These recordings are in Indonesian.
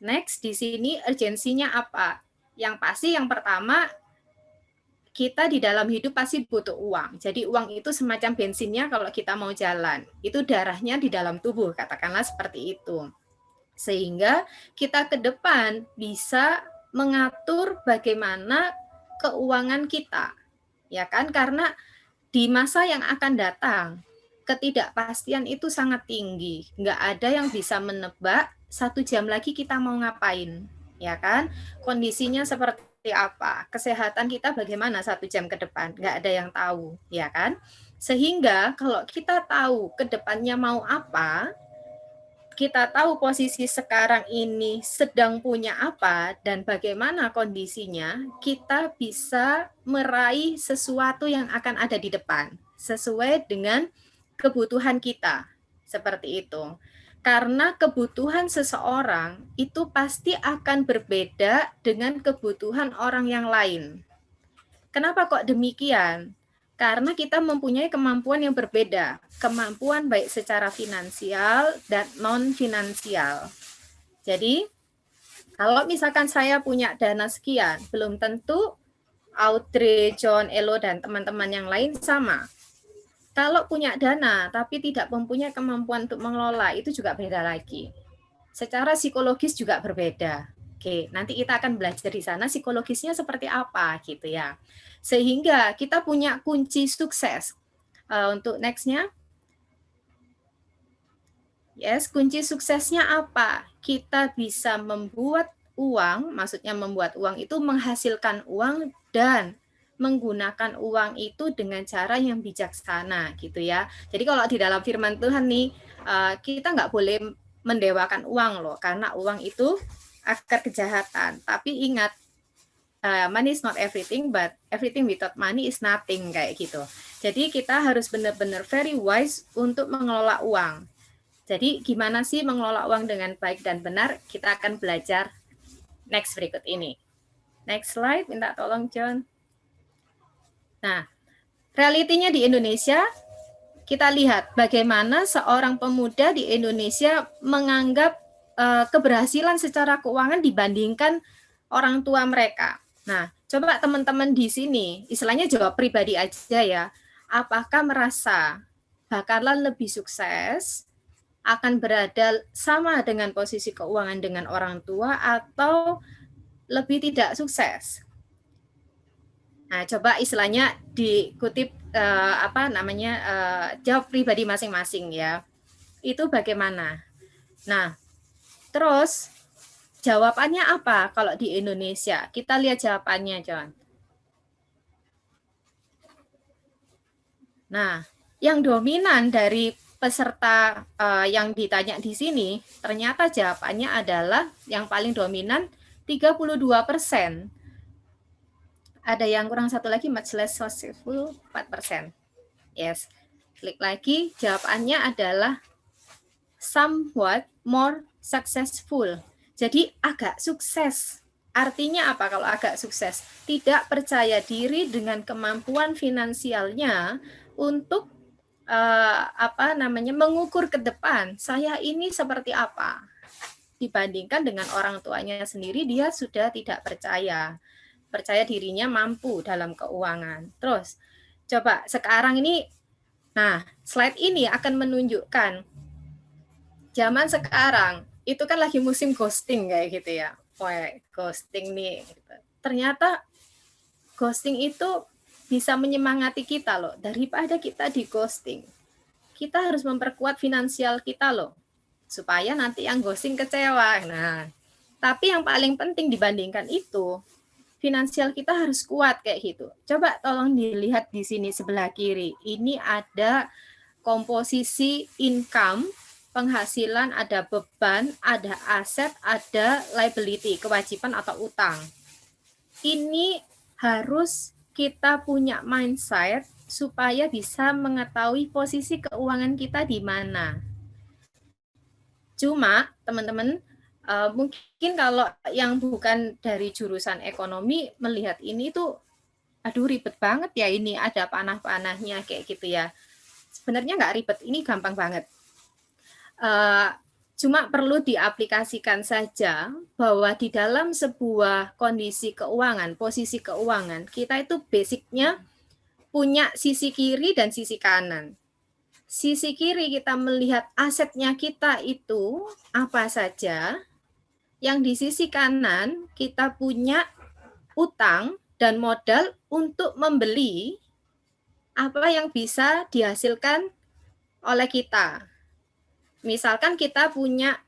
Next, di sini urgensinya apa? Yang pasti yang pertama, kita di dalam hidup pasti butuh uang. Jadi uang itu semacam bensinnya kalau kita mau jalan. Itu darahnya di dalam tubuh, katakanlah seperti itu. Sehingga kita ke depan bisa mengatur bagaimana keuangan kita. Ya kan? Karena di masa yang akan datang, ketidakpastian itu sangat tinggi. Nggak ada yang bisa menebak 1 jam lagi kita mau ngapain. Ya kan? Kondisinya seperti apa, kesehatan kita bagaimana 1 jam ke depan, nggak ada yang tahu, ya kan? Sehingga kalau kita tahu ke depannya mau apa, kita tahu posisi sekarang ini sedang punya apa dan bagaimana kondisinya, kita bisa meraih sesuatu yang akan ada di depan, sesuai dengan kebutuhan kita, seperti itu. Karena kebutuhan seseorang itu pasti akan berbeda dengan kebutuhan orang yang lain. Kenapa kok demikian? Karena kita mempunyai kemampuan yang berbeda, kemampuan baik secara finansial dan non-finansial. Jadi, kalau misalkan saya punya dana sekian, belum tentu Audrey, John, Elo, dan teman-teman yang lain sama. Kalau punya dana tapi tidak mempunyai kemampuan untuk mengelola, itu juga beda lagi. Secara psikologis juga berbeda. Oke, nanti kita akan belajar di sana psikologisnya seperti apa gitu ya. Sehingga kita punya kunci sukses. Untuk nextnya, yes, kunci suksesnya apa? Kita bisa membuat uang, maksudnya membuat uang itu menghasilkan uang dan menggunakan uang itu dengan cara yang bijaksana gitu ya. Jadi kalau di dalam firman Tuhan nih, kita nggak boleh mendewakan uang loh, karena uang itu akar kejahatan. Tapi ingat, money is not everything, but everything without money is nothing, kayak gitu. Jadi kita harus benar-benar very wise untuk mengelola uang. Jadi gimana sih mengelola uang dengan baik dan benar? Kita akan belajar next berikut ini. Next slide, minta tolong John. Nah, realitinya di Indonesia, kita lihat bagaimana seorang pemuda di Indonesia menganggap keberhasilan secara keuangan dibandingkan orang tua mereka. Nah, coba teman-teman di sini, istilahnya jawab pribadi aja ya, apakah merasa bakalan lebih sukses, akan berada sama dengan posisi keuangan dengan orang tua, atau lebih tidak sukses? Nah, coba istilahnya dikutip jawab pribadi masing-masing ya. Itu bagaimana? Nah, terus jawabannya apa kalau di Indonesia? Kita lihat jawabannya, John. Nah, yang dominan dari peserta yang ditanya di sini, ternyata jawabannya adalah yang paling dominan 32%. Ada yang kurang satu lagi, much less successful, 4%. Yes, klik lagi, jawabannya adalah somewhat more successful. Jadi agak sukses. Artinya apa kalau agak sukses? Tidak percaya diri dengan kemampuan finansialnya untuk mengukur ke depan, saya ini seperti apa. Dibandingkan dengan orang tuanya sendiri, dia sudah tidak percaya dirinya mampu dalam keuangan. Terus, coba sekarang ini, nah slide ini akan menunjukkan zaman sekarang, itu kan lagi musim ghosting kayak gitu ya. Wah, ghosting nih. Ternyata ghosting itu bisa menyemangati kita loh, daripada kita di ghosting. Kita harus memperkuat finansial kita loh, supaya nanti yang ghosting kecewa. Nah, tapi yang paling penting dibandingkan itu, finansial kita harus kuat kayak gitu. Coba tolong dilihat di sini sebelah kiri. Ini ada komposisi income, penghasilan, ada beban, ada aset, ada liability, kewajiban atau utang. Ini harus kita punya mindset supaya bisa mengetahui posisi keuangan kita di mana. Cuma teman-teman, mungkin kalau yang bukan dari jurusan ekonomi melihat ini tuh, aduh ribet banget ya, ini ada panah-panahnya kayak gitu ya. Sebenarnya nggak ribet, ini gampang banget. Cuma perlu diaplikasikan saja bahwa di dalam sebuah kondisi keuangan, posisi keuangan, kita itu basicnya punya sisi kiri dan sisi kanan. Sisi kiri kita melihat asetnya kita itu apa saja, yang di sisi kanan kita punya utang dan modal untuk membeli apa yang bisa dihasilkan oleh kita. Misalkan kita punya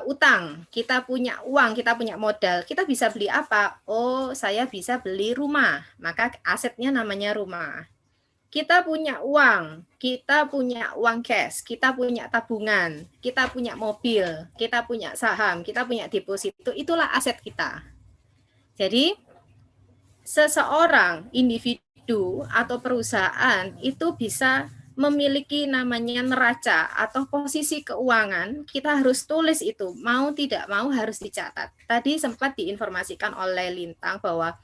utang, kita punya uang, kita punya modal, kita bisa beli apa? Oh, saya bisa beli rumah, maka asetnya namanya rumah. Kita punya uang cash, kita punya tabungan, kita punya mobil, kita punya saham, kita punya deposito, itulah aset kita. Jadi, seseorang, individu atau perusahaan itu bisa memiliki namanya neraca atau posisi keuangan, kita harus tulis itu, mau tidak mau harus dicatat. Tadi sempat diinformasikan oleh Lintang bahwa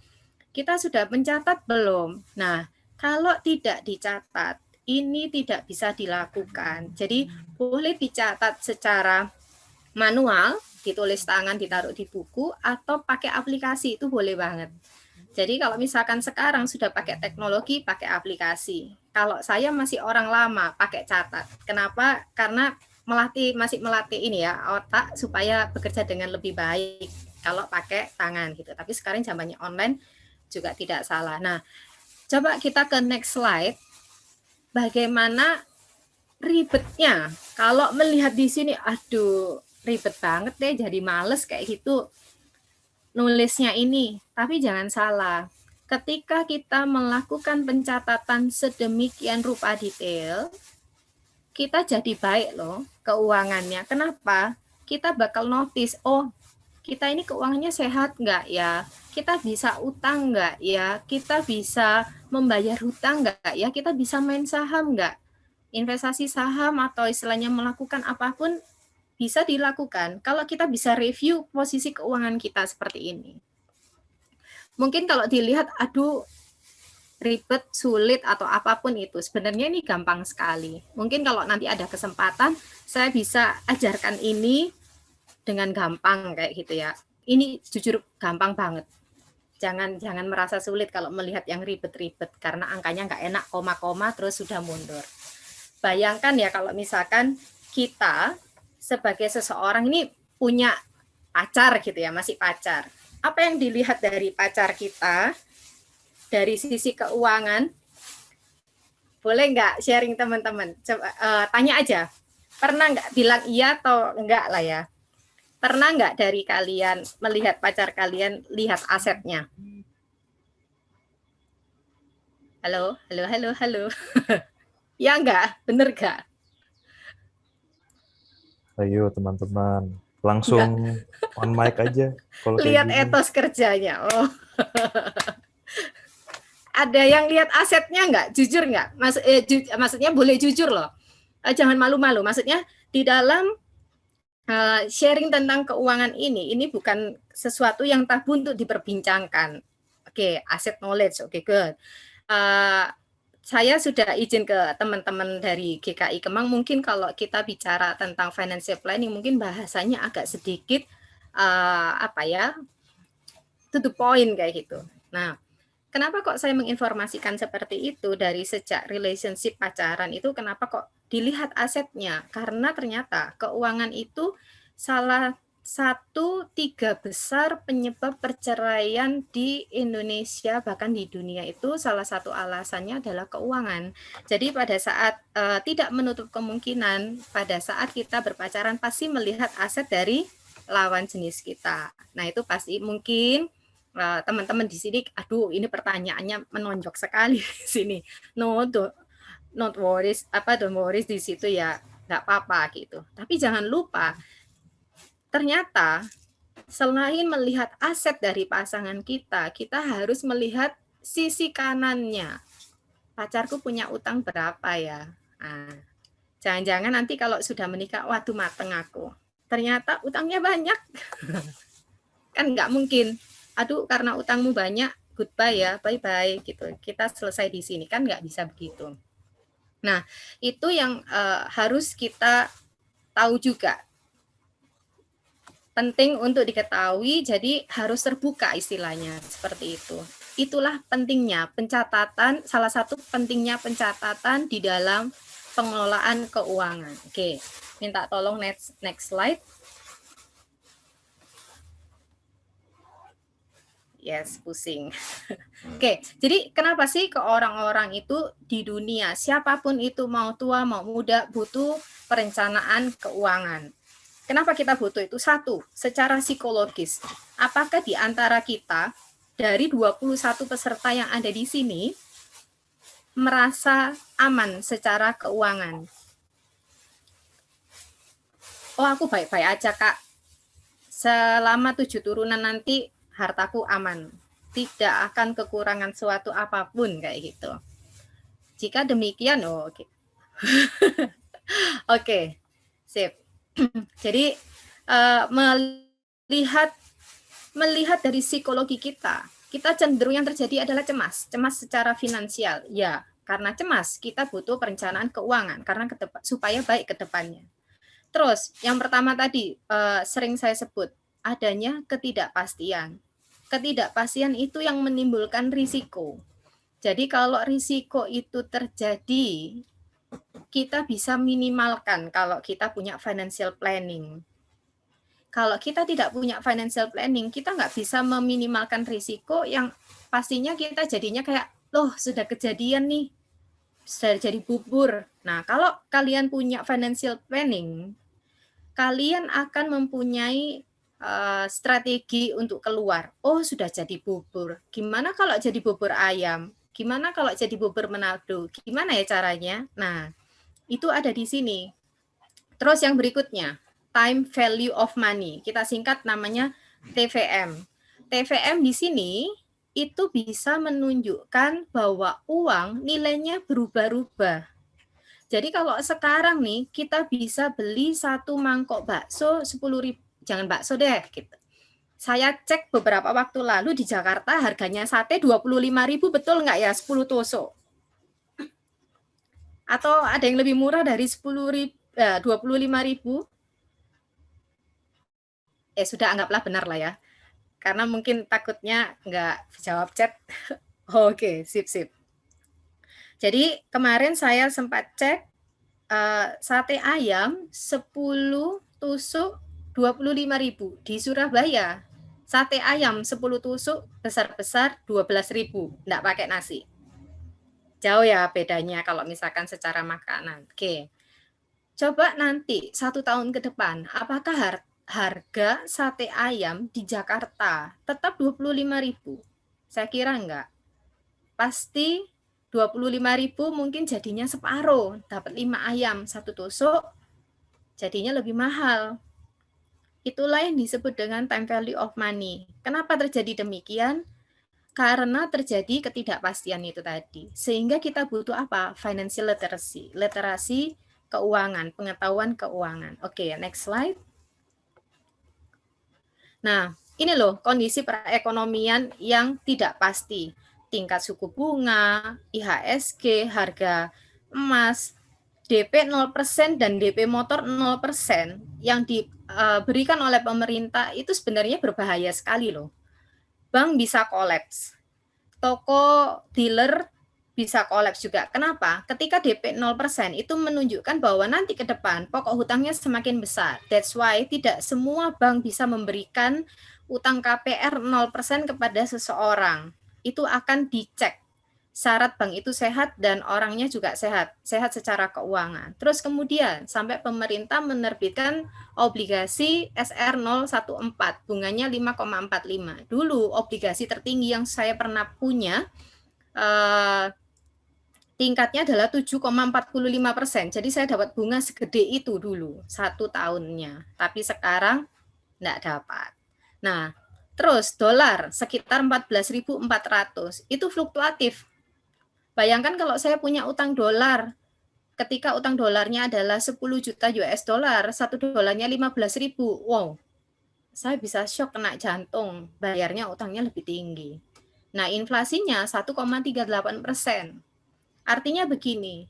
kita sudah mencatat belum? Nah, kalau tidak dicatat, ini tidak bisa dilakukan. Jadi, boleh dicatat secara manual, ditulis tangan, ditaruh di buku, atau pakai aplikasi, itu boleh banget. Jadi kalau misalkan sekarang sudah pakai teknologi, pakai aplikasi. Kalau saya masih orang lama, pakai catat. Kenapa? Karena masih melatih ini ya, otak supaya bekerja dengan lebih baik kalau pakai tangan gitu. Tapi sekarang zamannya online juga tidak salah. Nah, coba kita ke next slide. Bagaimana ribetnya? Kalau melihat di sini, aduh, ribet banget deh, jadi males kayak gitu nulisnya ini. Tapi jangan salah, ketika kita melakukan pencatatan sedemikian rupa detail, kita jadi baik loh keuangannya. Kenapa? Kita bakal notice, oh kita ini keuangannya sehat nggak ya? Kita bisa utang nggak ya? Kita bisa membayar hutang nggak ya? Kita bisa main saham nggak? Investasi saham atau istilahnya melakukan apapun bisa dilakukan kalau kita bisa review posisi keuangan kita seperti ini. Mungkin kalau dilihat, aduh, ribet, sulit, atau apapun itu, sebenarnya ini gampang sekali. Mungkin kalau nanti ada kesempatan, saya bisa ajarkan ini dengan gampang kayak gitu ya. Ini jujur gampang banget. Jangan merasa sulit kalau melihat yang ribet-ribet, karena angkanya nggak enak, koma-koma, terus sudah mundur. Bayangkan ya kalau misalkan kita sebagai seseorang ini punya pacar gitu ya, masih pacar. Apa yang dilihat dari pacar kita, dari sisi keuangan? Boleh nggak sharing teman-teman? Coba tanya aja. Pernah nggak bilang iya atau enggak lah ya? Pernah nggak dari kalian melihat pacar kalian lihat asetnya? Halo, halo, halo, halo. Ya enggak? Bener nggak? Ayo teman-teman, langsung on mic aja kalau kayak Lihat gini. etos kerjanya. Oh, ada yang lihat asetnya nggak? Jujur nggak? Maksudnya boleh jujur loh. Jangan malu-malu. Maksudnya di dalam sharing tentang keuangan ini bukan sesuatu yang tabu untuk diperbincangkan. Oke, asset knowledge, oke, good. Saya sudah izin ke teman-teman dari GKI Kemang, mungkin kalau kita bicara tentang financial planning, mungkin bahasanya agak sedikit to the point kayak gitu. Nah, kenapa kok saya menginformasikan seperti itu dari sejak relationship pacaran itu, kenapa kok dilihat asetnya? Karena ternyata keuangan itu salah satu 3 besar penyebab perceraian di Indonesia, bahkan di dunia itu salah satu alasannya adalah keuangan. Jadi pada saat tidak menutup kemungkinan pada saat kita berpacaran pasti melihat aset dari lawan jenis kita. Nah, itu pasti mungkin teman-teman di sini, aduh ini pertanyaannya menonjok sekali di sini. Not worries, don't worries di situ ya, nggak apa-apa gitu. Tapi jangan lupa, ternyata selain melihat aset dari pasangan kita, kita harus melihat sisi kanannya. Pacarku punya utang berapa ya? Nah, jangan-jangan nanti kalau sudah menikah, waduh mateng aku. Ternyata utangnya banyak. Kan nggak mungkin. Aduh, karena utangmu banyak, goodbye ya, bye-bye gitu. Kita selesai di sini, kan nggak bisa begitu. Nah, itu yang harus kita tahu juga. penting untuk diketahui, jadi harus terbuka istilahnya, seperti itu. Itulah pentingnya pencatatan, salah satu pentingnya pencatatan di dalam pengelolaan keuangan. Oke, minta tolong next slide. Yes, pusing. Oke, jadi kenapa sih ke orang-orang itu di dunia, siapapun itu mau tua mau muda butuh perencanaan keuangan. Kenapa kita butuh itu? Satu, secara psikologis. Apakah di antara kita dari 21 peserta yang ada di sini merasa aman secara keuangan? Oh, aku baik-baik aja, Kak. Selama 7 turunan nanti hartaku aman. Tidak akan kekurangan suatu apapun kayak gitu. Jika demikian, oh, oke. Oke, sip. Jadi melihat dari psikologi kita cenderung yang terjadi adalah cemas secara finansial. Ya, karena cemas kita butuh perencanaan keuangan karena supaya baik ke depannya. Terus yang pertama tadi sering saya sebut adanya ketidakpastian. Ketidakpastian itu yang menimbulkan risiko. Jadi kalau risiko itu terjadi, kita bisa minimalkan kalau kita punya financial planning. Kalau kita tidak punya financial planning, kita nggak bisa meminimalkan risiko yang pastinya kita jadinya kayak, loh sudah kejadian nih, sudah jadi bubur. Nah, kalau kalian punya financial planning, kalian akan mempunyai strategi untuk keluar. Oh, sudah jadi bubur. Gimana kalau jadi bubur ayam? Gimana kalau jadi bubur Manado? Gimana ya caranya? Nah, itu ada di sini. Terus yang berikutnya, time value of money. Kita singkat namanya TVM. TVM di sini itu bisa menunjukkan bahwa uang nilainya berubah-ubah. Jadi kalau sekarang nih kita bisa beli satu mangkok bakso 10.000, jangan bakso deh gitu. Saya cek beberapa waktu lalu di Jakarta harganya sate 25.000, betul nggak ya 10 tusuk? Atau ada yang lebih murah dari 25.000? Sudah anggaplah benar lah ya. Karena mungkin takutnya nggak jawab chat. Oke, sip. Jadi kemarin saya sempat cek sate ayam 10 tusuk 25.000 di Surabaya. Sate ayam 10 tusuk besar-besar 12.000, enggak pakai nasi. Jauh ya bedanya kalau misalkan secara makanan. Oke. Coba nanti 1 tahun ke depan, apakah harga sate ayam di Jakarta tetap 25.000? Saya kira enggak. Pasti 25.000 mungkin jadinya separuh, dapat 5 ayam 1 tusuk, jadinya lebih mahal. Itulah yang disebut dengan time value of money. Kenapa terjadi demikian? Karena terjadi ketidakpastian itu tadi. Sehingga kita butuh apa? Financial literacy. Literasi keuangan, pengetahuan keuangan. Oke, next slide. Nah, ini loh kondisi perekonomian yang tidak pasti. Tingkat suku bunga, IHSG, harga emas, DP 0% dan DP motor 0% yang diberikan oleh pemerintah itu sebenarnya berbahaya sekali loh. Bank bisa kolaps. Toko dealer bisa kolaps juga. Kenapa? Ketika DP 0% itu menunjukkan bahwa nanti ke depan pokok hutangnya semakin besar. That's why tidak semua bank bisa memberikan utang KPR 0% kepada seseorang. Itu akan dicek. Syarat bank itu sehat dan orangnya juga sehat secara keuangan. Terus kemudian sampai pemerintah menerbitkan obligasi SR014, bunganya 5,45. Dulu obligasi tertinggi yang saya pernah punya tingkatnya adalah 7,45%. Jadi saya dapat bunga segede itu dulu 1 tahunnya. Tapi sekarang enggak dapat. Nah, terus dolar sekitar 14.400. Itu fluktuatif. Bayangkan kalau saya punya utang dolar, ketika utang dolarnya adalah 10 juta US dollar, 1 dolarnya 15.000. Wow, saya bisa shock kena jantung, bayarnya utangnya lebih tinggi. Nah, inflasinya 1,38%. Artinya begini,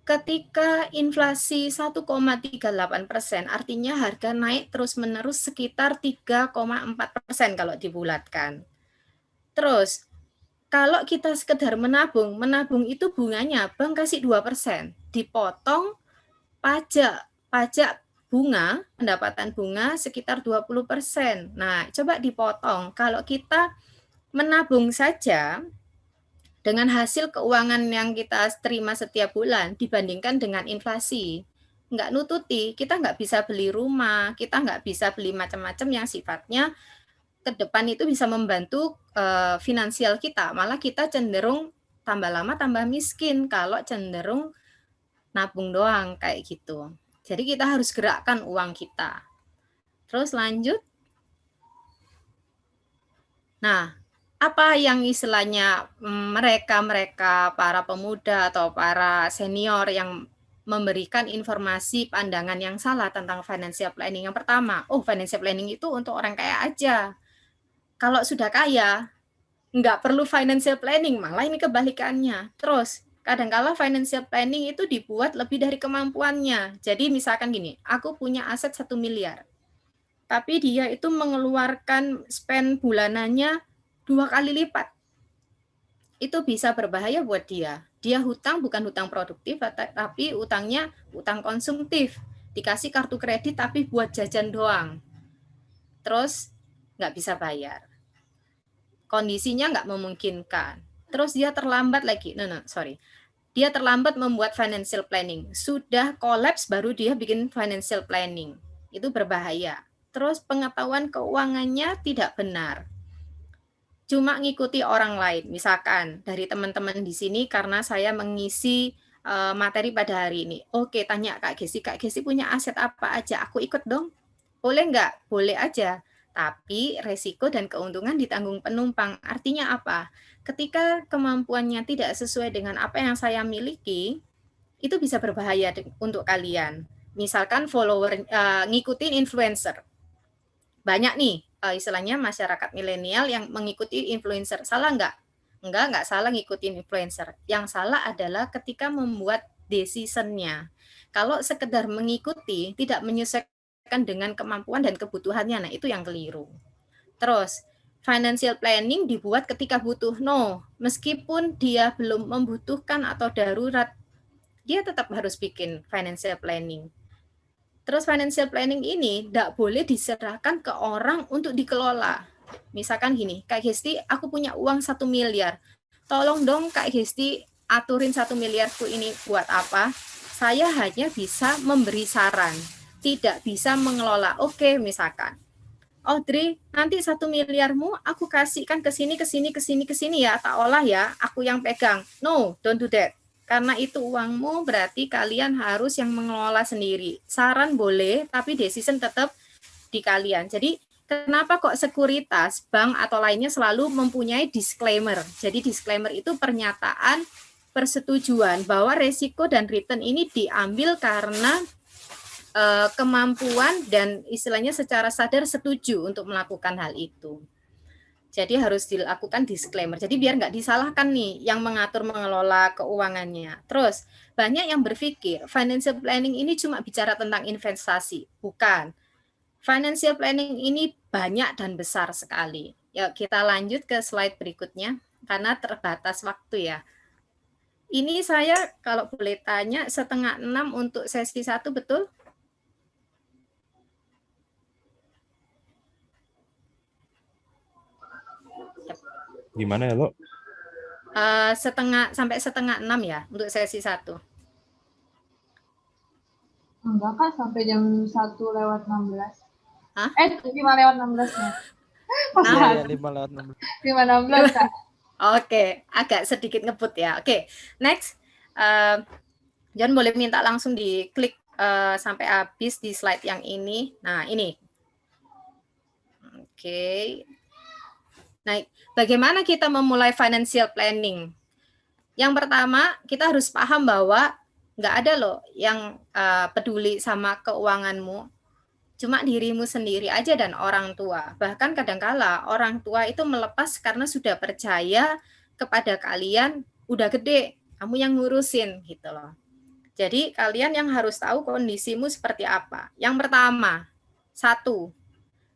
Ketika inflasi 1,38%, artinya harga naik terus-menerus sekitar 3,4% kalau dibulatkan. Terus, kalau kita sekedar menabung itu bunganya bank kasih 2%, dipotong pajak bunga, pendapatan bunga sekitar 20%. Nah, coba dipotong. Kalau kita menabung saja, dengan hasil keuangan yang kita terima setiap bulan dibandingkan dengan inflasi, nggak nututi, kita nggak bisa beli rumah, kita nggak bisa beli macam-macam yang sifatnya ke depan itu bisa membantu finansial kita, malah kita cenderung tambah lama tambah miskin kalau cenderung nabung doang kayak gitu. Jadi kita harus gerakkan uang kita. Terus lanjut. Nah, apa yang istilahnya mereka para pemuda atau para senior yang memberikan informasi pandangan yang salah tentang financial planning. Yang pertama, financial planning itu untuk orang kaya aja. Kalau sudah kaya, nggak perlu financial planning, malah ini kebalikannya. Terus, kadangkala financial planning itu dibuat lebih dari kemampuannya. Jadi misalkan gini, aku punya aset 1 miliar, tapi dia itu mengeluarkan spend bulanannya 2 kali lipat. Itu bisa berbahaya buat dia. Dia hutang bukan hutang produktif, tapi utangnya utang konsumtif. Dikasih kartu kredit tapi buat jajan doang. Terus nggak bisa bayar. Kondisinya nggak memungkinkan. Terus dia terlambat lagi. Sorry. Dia terlambat membuat financial planning. Sudah kolaps baru dia bikin financial planning. Itu berbahaya. Terus pengetahuan keuangannya tidak benar. Cuma ngikuti orang lain. Misalkan dari teman-teman di sini karena saya mengisi materi pada hari ini. Oke, tanya Kak Gesi punya aset apa aja? Aku ikut dong. Boleh nggak? Boleh aja. Tapi resiko dan keuntungan ditanggung penumpang. Artinya apa? Ketika kemampuannya tidak sesuai dengan apa yang saya miliki, itu bisa berbahaya untuk kalian. Misalkan ngikutin influencer. Banyak nih istilahnya masyarakat milenial yang mengikuti influencer. Salah nggak? Nggak salah ngikutin influencer. Yang salah adalah ketika membuat decision-nya. Kalau sekedar mengikuti, tidak menyesuaikan dengan kemampuan dan kebutuhannya, nah itu yang keliru. Terus, financial planning dibuat ketika butuh. No, meskipun dia belum membutuhkan atau darurat, dia tetap harus bikin financial planning. Terus financial planning ini tidak boleh diserahkan ke orang untuk dikelola. Misalkan gini, Kak Gesti, aku punya uang 1 miliar. Tolong dong Kak Gesti aturin 1 miliarku ini buat apa? Saya hanya bisa memberi saran, tidak bisa mengelola. Oke, misalkan, Audrey, nanti 1 miliarmu aku kasihkan ke sini, ke sini, ke sini, ke sini ya, tak olah ya, aku yang pegang. No, don't do that. Karena itu uangmu, berarti kalian harus yang mengelola sendiri. Saran boleh, tapi decision tetap di kalian. Jadi kenapa kok sekuritas, bank atau lainnya selalu mempunyai disclaimer. Jadi disclaimer itu pernyataan persetujuan bahwa resiko dan return ini diambil karena kemampuan dan istilahnya secara sadar setuju untuk melakukan hal itu. Jadi harus dilakukan disclaimer. Jadi biar nggak disalahkan nih yang mengatur mengelola keuangannya. Terus banyak yang berpikir financial planning ini cuma bicara tentang investasi. Bukan. Financial planning ini banyak dan besar sekali. Yuk kita lanjut ke slide berikutnya karena terbatas waktu ya. Ini saya kalau boleh tanya 5:30 untuk sesi 1, betul? Gimana ya, Lo? 5:30 ya untuk sesi 1. Enggak Kak, sampai jam 1:16. Hah? 5:16 ya. Iya, 5:16. 5:16 Kak. Oke, agak sedikit ngebut ya. Oke, next. John boleh minta langsung diklik sampai habis di slide yang ini. Nah, ini. Oke. Nah, bagaimana kita memulai financial planning? Yang pertama, kita harus paham bahwa nggak ada loh yang peduli sama keuanganmu. Cuma dirimu sendiri aja dan orang tua. Bahkan kadangkala orang tua itu melepas karena sudah percaya kepada kalian, udah gede, kamu yang ngurusin gitu loh. Jadi kalian yang harus tahu kondisimu seperti apa. Yang pertama, 1,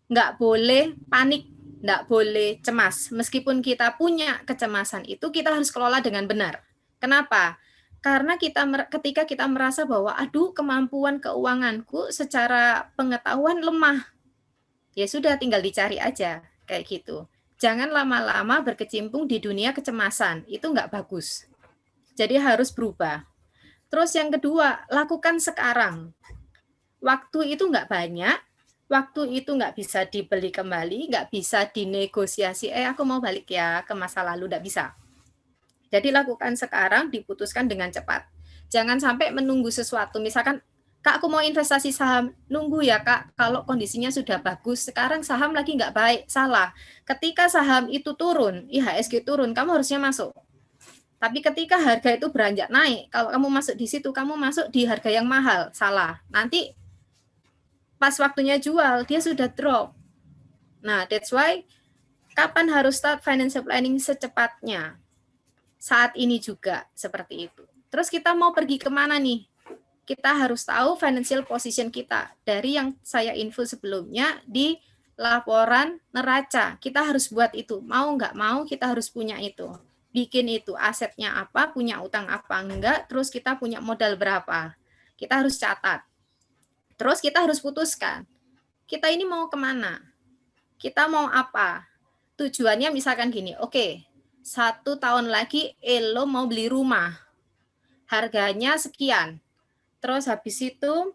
nggak boleh panik, nggak boleh cemas. Meskipun kita punya kecemasan itu, kita harus kelola dengan benar. Kenapa? Karena ketika kita merasa bahwa, aduh kemampuan keuanganku secara pengetahuan lemah, ya sudah tinggal dicari aja, kayak gitu. Jangan lama-lama berkecimpung di dunia kecemasan, itu nggak bagus. Jadi harus berubah. Terus yang kedua, lakukan sekarang. Waktu itu nggak banyak, waktu itu nggak bisa dibeli kembali, nggak bisa dinegosiasi, aku mau balik ya ke masa lalu, nggak bisa. Jadi lakukan sekarang, diputuskan dengan cepat. Jangan sampai menunggu sesuatu, misalkan, Kak, aku mau investasi saham, nunggu ya Kak, kalau kondisinya sudah bagus, sekarang saham lagi nggak baik, salah. Ketika saham itu turun, IHSG turun, kamu harusnya masuk. Tapi ketika harga itu beranjak naik, kalau kamu masuk di situ, kamu masuk di harga yang mahal, salah. Nanti pas waktunya jual, dia sudah drop. Nah, that's why kapan harus start financial planning secepatnya. Saat ini juga, seperti itu. Terus kita mau pergi kemana nih? Kita harus tahu financial position kita. Dari yang saya info sebelumnya di laporan neraca. Kita harus buat itu. Mau nggak mau kita harus punya itu. Bikin itu. Asetnya apa, punya utang apa enggak, terus kita punya modal berapa. Kita harus catat. Terus kita harus putuskan. Kita ini mau kemana? Kita mau apa? Tujuannya misalkan gini, oke, 1 tahun lagi Elo mau beli rumah. Harganya sekian. Terus habis itu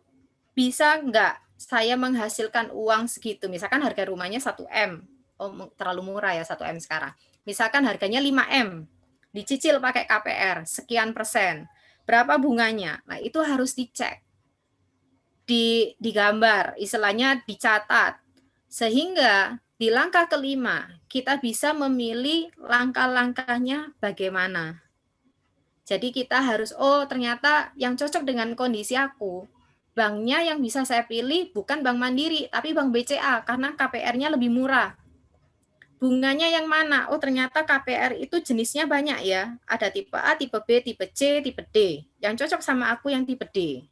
bisa nggak saya menghasilkan uang segitu? Misalkan harga rumahnya 1M. Oh, terlalu murah ya 1M sekarang. Misalkan harganya 5M. Dicicil pakai KPR, sekian persen. Berapa bunganya? Nah, itu harus dicek. Digambar, istilahnya dicatat. Sehingga di langkah kelima, kita bisa memilih langkah-langkahnya bagaimana. Jadi kita harus, oh ternyata yang cocok dengan kondisi aku, banknya yang bisa saya pilih bukan Bank Mandiri, tapi Bank BCA, karena KPR-nya lebih murah. Bunganya yang mana? Oh ternyata KPR itu jenisnya banyak ya, ada tipe A, tipe B, tipe C, tipe D. Yang cocok sama aku yang tipe D.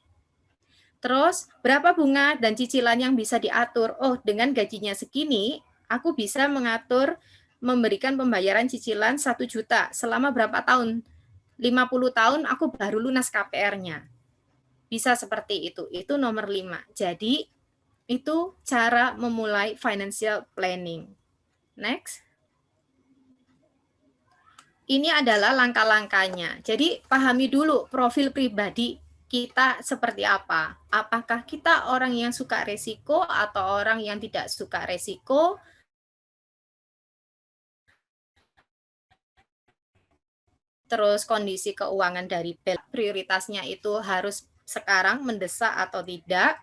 Terus berapa bunga dan cicilan yang bisa diatur? Oh dengan gajinya segini, aku bisa mengatur memberikan pembayaran cicilan 1 juta selama berapa tahun? 50 tahun aku baru lunas KPR-nya. Bisa seperti itu. Itu nomor 5. Jadi, itu cara memulai financial planning. Next. Ini adalah langkah-langkahnya. Jadi, pahami dulu profil pribadi kita seperti apa. Apakah kita orang yang suka resiko atau orang yang tidak suka resiko? Terus kondisi keuangan dari prioritasnya itu harus sekarang mendesak atau tidak,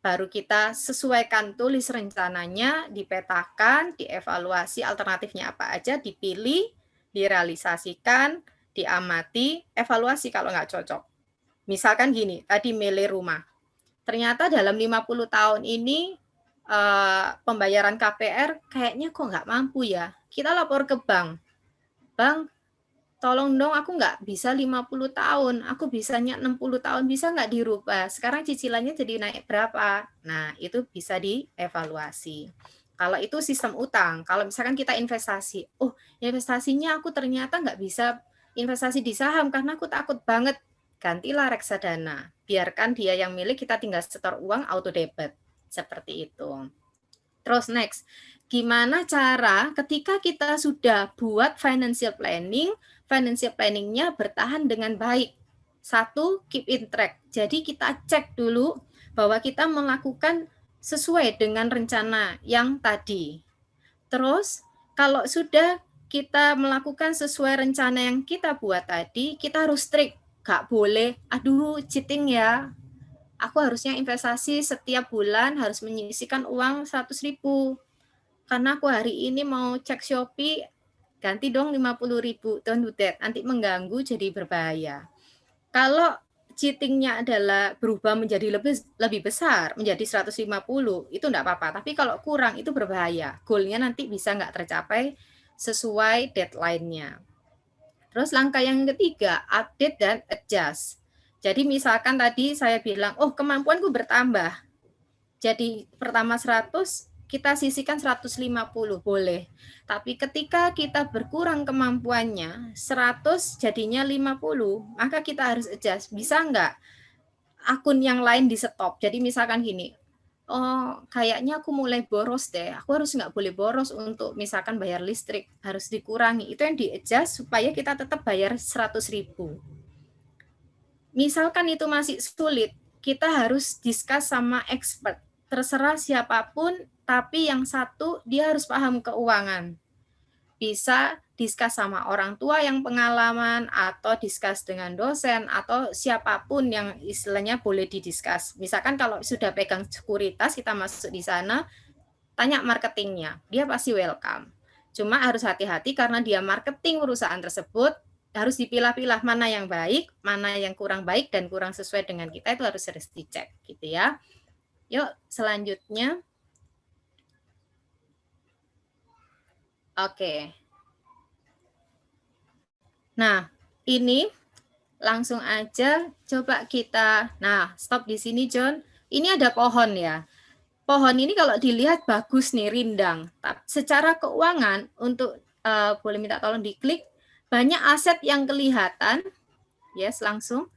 baru kita sesuaikan tulis rencananya, dipetakan, dievaluasi alternatifnya apa aja, dipilih, direalisasikan, diamati, evaluasi kalau nggak cocok. Misalkan gini, tadi milih rumah. Ternyata dalam 50 tahun ini pembayaran KPR kayaknya kok nggak mampu ya. Kita lapor ke bank. Bank, tolong dong aku nggak bisa 50 tahun, aku bisanya 60 tahun, bisa nggak dirubah? Sekarang cicilannya jadi naik berapa? Nah, itu bisa dievaluasi. Kalau itu sistem utang, kalau misalkan kita investasi, oh investasinya aku ternyata nggak bisa investasi di saham karena aku takut banget, gantilah reksadana. Biarkan dia yang milik, kita tinggal setor uang auto debit. Seperti itu. Terus next, gimana cara ketika kita sudah buat financial planningnya bertahan dengan baik. 1, keep in track. Jadi kita cek dulu bahwa kita melakukan sesuai dengan rencana yang tadi. Terus kalau sudah kita melakukan sesuai rencana yang kita buat tadi, kita harus strict. Gak boleh, aduh cheating ya. Aku harusnya investasi setiap bulan harus menyisihkan uang 100.000. Karena aku hari ini mau cek Shopee, ganti dong 50.000, don't do that, nanti mengganggu jadi berbahaya. Kalau cheatingnya adalah berubah menjadi lebih besar, menjadi 150, itu enggak apa-apa. Tapi kalau kurang itu berbahaya, goalnya nanti bisa nggak tercapai sesuai deadline-nya. Terus langkah yang ketiga, update dan adjust. Jadi misalkan tadi saya bilang, oh kemampuanku bertambah. Jadi pertama 100, kita sisihkan 150, boleh. Tapi ketika kita berkurang kemampuannya, 100 jadinya 50, maka kita harus adjust. Bisa nggak akun yang lain di stop? Jadi misalkan gini, oh kayaknya aku mulai boros deh, aku harus nggak boleh boros untuk misalkan bayar listrik, harus dikurangi. Itu yang di-adjust supaya kita tetap bayar 100.000. Misalkan itu masih sulit, kita harus discuss sama expert. Terserah siapapun, tapi yang satu dia harus paham keuangan. Bisa discuss sama orang tua yang pengalaman, atau discuss dengan dosen, atau siapapun yang istilahnya boleh didiscuss. Misalkan kalau sudah pegang sekuritas, kita masuk di sana, tanya marketingnya, dia pasti welcome. Cuma harus hati-hati karena dia marketing perusahaan tersebut, harus dipilah-pilah mana yang baik, mana yang kurang baik, dan kurang sesuai dengan kita, itu harus dicek gitu ya. Yuk, selanjutnya. Oke. Nah, ini langsung aja coba kita, nah stop di sini John. Ini ada pohon ya. Pohon ini kalau dilihat bagus nih, rindang. Secara keuangan, untuk boleh minta tolong diklik, banyak aset yang kelihatan. Yes, langsung.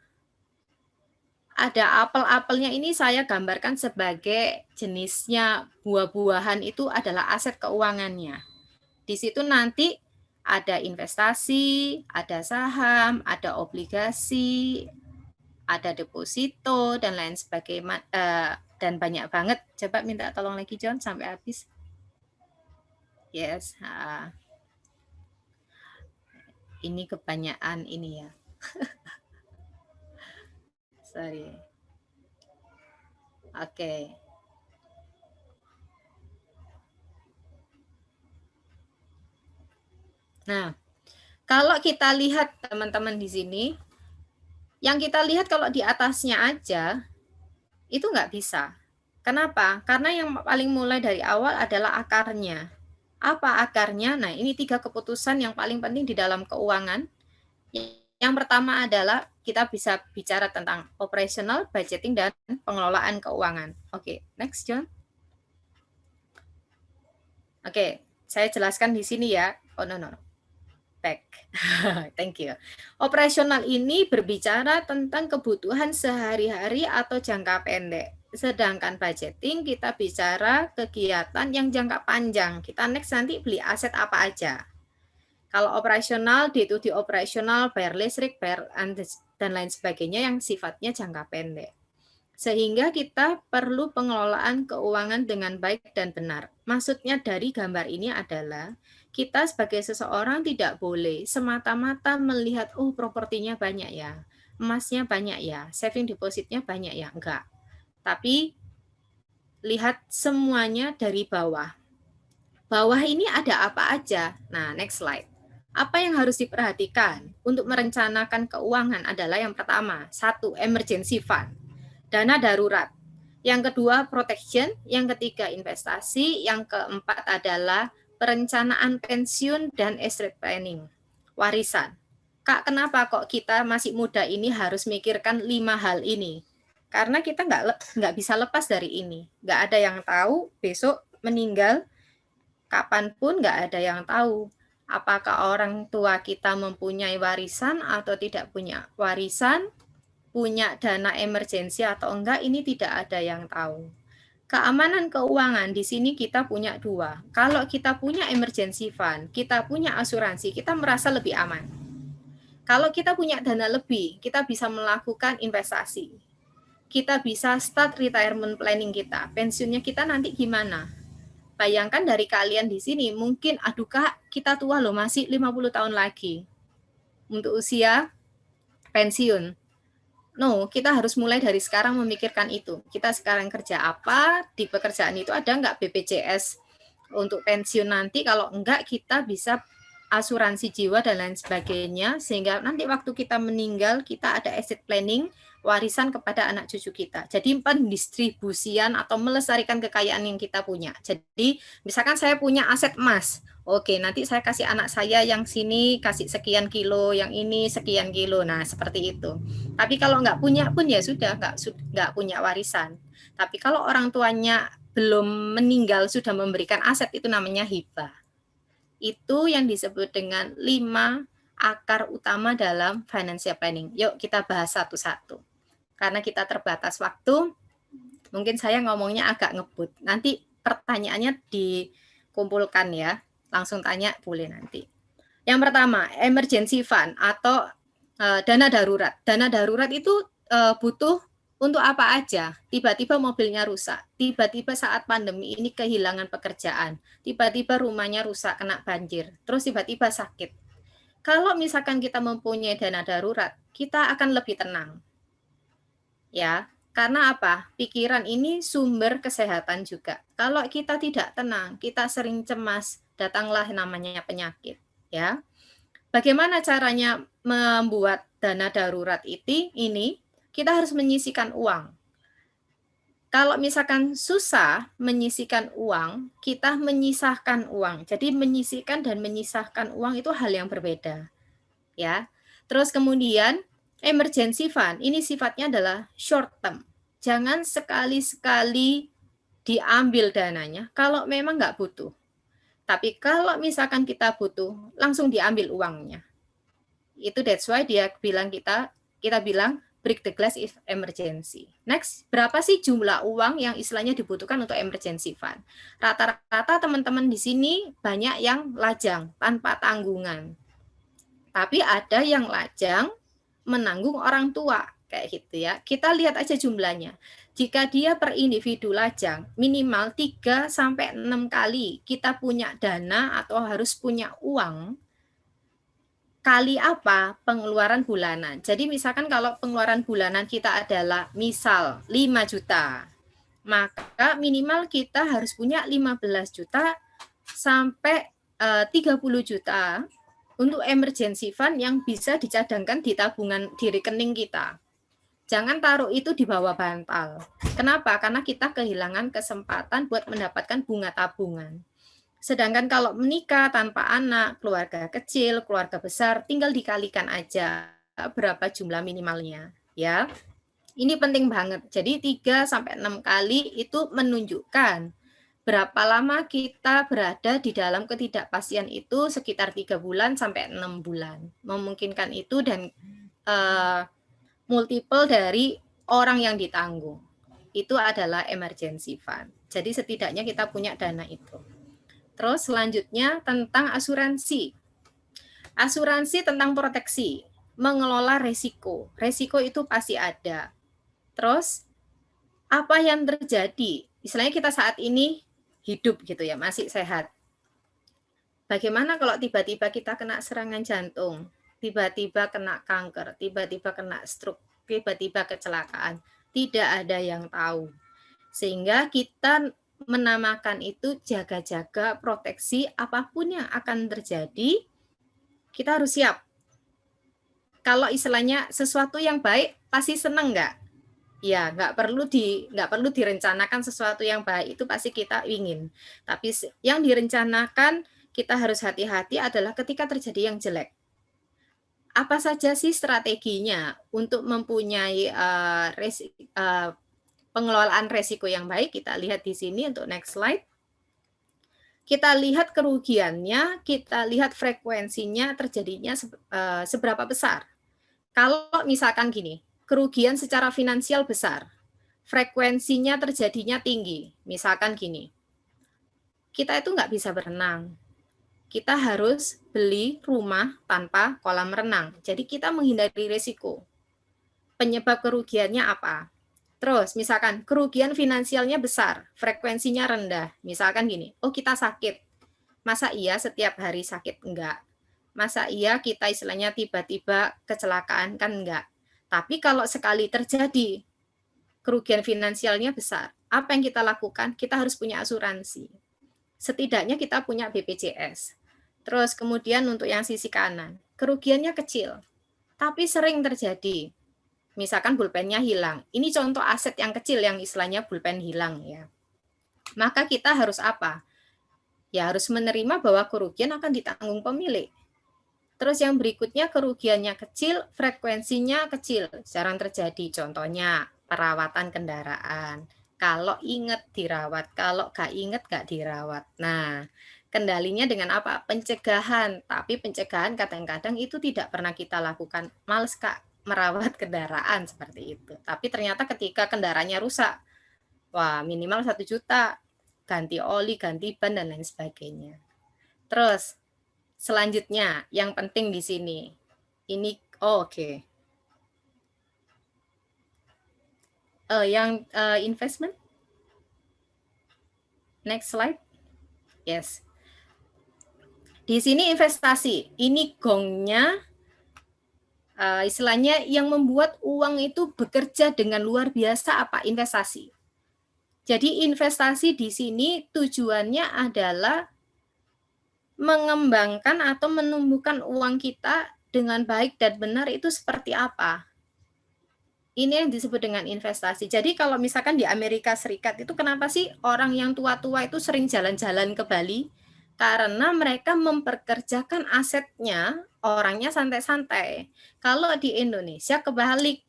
Ada apel-apelnya, ini saya gambarkan sebagai jenisnya buah-buahan, itu adalah aset keuangannya. Di situ nanti ada investasi, ada saham, ada obligasi, ada deposito, dan lain sebagainya, dan banyak banget. Coba minta tolong lagi John sampai habis. Yes. Ini kebanyakan ini ya. Sorry. Oke. Nah, kalau kita lihat teman-teman di sini, yang kita lihat kalau di atasnya aja, itu nggak bisa. Kenapa? Karena yang paling mulai dari awal adalah akarnya. Apa akarnya? Nah, ini 3 keputusan yang paling penting di dalam keuangan. Yang pertama adalah kita bisa bicara tentang operational, budgeting, dan pengelolaan keuangan. Oke, next John. Oke, saya jelaskan di sini ya. Oh, no. Back. Thank you. Operasional ini berbicara tentang kebutuhan sehari-hari atau jangka pendek. Sedangkan budgeting kita bicara kegiatan yang jangka panjang. Kita next nanti beli aset apa aja. Kalau operasional, day-to-day operasional, bayar listrik, bayar dan lain sebagainya yang sifatnya jangka pendek. Sehingga kita perlu pengelolaan keuangan dengan baik dan benar. Maksudnya dari gambar ini adalah kita sebagai seseorang tidak boleh semata-mata melihat, oh propertinya banyak ya, emasnya banyak ya, saving depositnya banyak ya, enggak. Tapi lihat semuanya dari bawah. Bawah ini ada apa aja? Nah, next slide. Apa yang harus diperhatikan untuk merencanakan keuangan adalah yang pertama, 1, emergency fund, dana darurat. Yang kedua, protection. Yang ketiga, investasi. Yang keempat adalah perencanaan pensiun dan estate planning, warisan. Kak, kenapa kok kita masih muda ini harus mikirkan 5 hal ini? Karena kita nggak bisa lepas dari ini. Nggak ada yang tahu besok meninggal, kapanpun nggak ada yang tahu. Apakah orang tua kita mempunyai warisan atau tidak punya warisan, punya dana emergensi atau enggak, ini tidak ada yang tahu. Keamanan keuangan di sini kita punya 2. Kalau kita punya emergency fund, kita punya asuransi, kita merasa lebih aman. Kalau kita punya dana lebih, kita bisa melakukan investasi. Kita bisa start retirement planning kita. Pensiunnya kita nanti gimana? Bayangkan dari kalian di sini, mungkin, aduh Kak, kita tua loh, masih 50 tahun lagi untuk usia pensiun. No, kita harus mulai dari sekarang memikirkan itu. Kita sekarang kerja apa, di pekerjaan itu ada nggak BPJS untuk pensiun nanti, kalau enggak kita bisa asuransi jiwa dan lain sebagainya, sehingga nanti waktu kita meninggal, kita ada asset planning, warisan kepada anak cucu kita. Jadi pendistribusian atau melestarikan kekayaan yang kita punya. Jadi misalkan saya punya aset emas, Oke, nanti saya kasih anak saya yang sini kasih sekian kilo, yang ini sekian kilo. Nah, seperti itu. Tapi kalau nggak punya pun ya sudah, nggak punya warisan. Tapi kalau orang tuanya belum meninggal sudah memberikan aset, itu namanya hibah. Itu yang disebut dengan 5 akar utama dalam financial planning. Yuk kita bahas satu-satu. Karena kita terbatas waktu, mungkin saya ngomongnya agak ngebut. Nanti pertanyaannya dikumpulkan ya. Langsung tanya boleh nanti. Yang pertama, emergency fund atau dana darurat. Dana darurat itu butuh untuk apa aja? Tiba-tiba mobilnya rusak, tiba-tiba saat pandemi ini kehilangan pekerjaan, tiba-tiba rumahnya rusak kena banjir, terus tiba-tiba sakit. Kalau misalkan kita mempunyai dana darurat, kita akan lebih tenang. Ya, karena apa? Pikiran ini sumber kesehatan juga. Kalau kita tidak tenang, kita sering cemas, datanglah namanya penyakit, ya. Bagaimana caranya membuat dana darurat ini? Kita harus menyisihkan uang. Kalau misalkan susah menyisihkan uang, kita menyisahkan uang. Jadi menyisihkan dan menyisahkan uang itu hal yang berbeda, ya. Terus kemudian emergency fund ini sifatnya adalah short term. Jangan sekali-sekali diambil dananya kalau memang nggak butuh. Tapi kalau misalkan kita butuh, langsung diambil uangnya. Itu that's why dia bilang kita bilang break the glass if emergency. Next, berapa sih jumlah uang yang istilahnya dibutuhkan untuk emergency fund? Rata-rata teman-teman di sini banyak yang lajang tanpa tanggungan. Tapi ada yang lajang menanggung orang tua kayak gitu ya. Kita lihat aja jumlahnya. Jika dia per individu lajang, minimal 3 sampai 6 kali kita punya dana atau harus punya uang kali apa pengeluaran bulanan. Jadi misalkan kalau pengeluaran bulanan kita adalah misal 5 juta, maka minimal kita harus punya 15 juta sampai 30 juta untuk emergency fund yang bisa dicadangkan di tabungan di rekening kita. Jangan taruh itu di bawah bantal. Kenapa? Karena kita kehilangan kesempatan buat mendapatkan bunga tabungan. Sedangkan kalau menikah tanpa anak, keluarga kecil, keluarga besar, tinggal dikalikan aja berapa jumlah minimalnya, ya. Ini penting banget. Jadi 3 sampai 6 kali itu menunjukkan berapa lama kita berada di dalam ketidakpastian itu, sekitar 3 bulan sampai 6 bulan. Memungkinkan itu dan multiple dari orang yang ditanggung. Itu adalah emergency fund. Jadi setidaknya kita punya dana itu. Terus selanjutnya tentang asuransi. Asuransi tentang proteksi, mengelola resiko. Resiko itu pasti ada. Terus apa yang terjadi? Istilahnya kita saat ini hidup gitu ya, masih sehat. Bagaimana kalau tiba-tiba kita kena serangan jantung, tiba-tiba kena kanker, tiba-tiba kena stroke, tiba-tiba kecelakaan? Tidak ada yang tahu. Sehingga kita menamakan itu jaga-jaga proteksi, apapun yang akan terjadi, kita harus siap. Kalau istilahnya sesuatu yang baik, pasti senang nggak? Ya, nggak perlu direncanakan sesuatu yang baik, itu pasti kita ingin. Tapi yang direncanakan kita harus hati-hati adalah ketika terjadi yang jelek. Apa saja sih strateginya untuk mempunyai pengelolaan resiko yang baik? Kita lihat di sini untuk next slide. Kita lihat kerugiannya, kita lihat frekuensinya terjadinya seberapa besar. Kalau misalkan gini, kerugian secara finansial besar, frekuensinya terjadinya tinggi. Misalkan gini, kita itu nggak bisa berenang. Kita harus beli rumah tanpa kolam renang. Jadi kita menghindari risiko. Penyebab kerugiannya apa? Terus misalkan kerugian finansialnya besar, frekuensinya rendah. Misalkan gini, oh kita sakit. Masa iya setiap hari sakit? Enggak. Masa iya kita istilahnya tiba-tiba kecelakaan? Kan enggak. Tapi kalau sekali terjadi kerugian finansialnya besar, apa yang kita lakukan? Kita harus punya asuransi. Setidaknya kita punya BPJS. Terus kemudian untuk yang sisi kanan, kerugiannya kecil, tapi sering terjadi. Misalkan pulpennya hilang. Ini contoh aset yang kecil yang istilahnya pulpen hilang ya. Maka kita harus apa? ya harus menerima bahwa kerugian akan ditanggung pemilik. Terus yang berikutnya kerugiannya kecil, frekuensinya kecil, jarang terjadi. Contohnya perawatan kendaraan. Kalau ingat dirawat, kalau nggak ingat nggak dirawat. Nah, kendalinya dengan apa? Pencegahan. Tapi pencegahan kadang-kadang itu tidak pernah kita lakukan. Males Kak merawat kendaraan seperti itu. Tapi ternyata ketika kendaraannya rusak, wah minimal 1 juta, ganti oli, ganti ban, dan lain sebagainya. Terus, selanjutnya, yang penting di sini, ini oke. Yang investment. Next slide. Yes. Di sini investasi. Ini gongnya, istilahnya yang membuat uang itu bekerja dengan luar biasa apa? Investasi. Jadi investasi di sini tujuannya adalah mengembangkan atau menumbuhkan uang kita dengan baik dan benar itu seperti apa? Ini yang disebut dengan investasi. Jadi kalau misalkan di Amerika Serikat itu kenapa sih orang yang tua-tua itu sering jalan-jalan ke Bali? Karena mereka memperkerjakan asetnya, orangnya santai-santai. Kalau di Indonesia kebalik.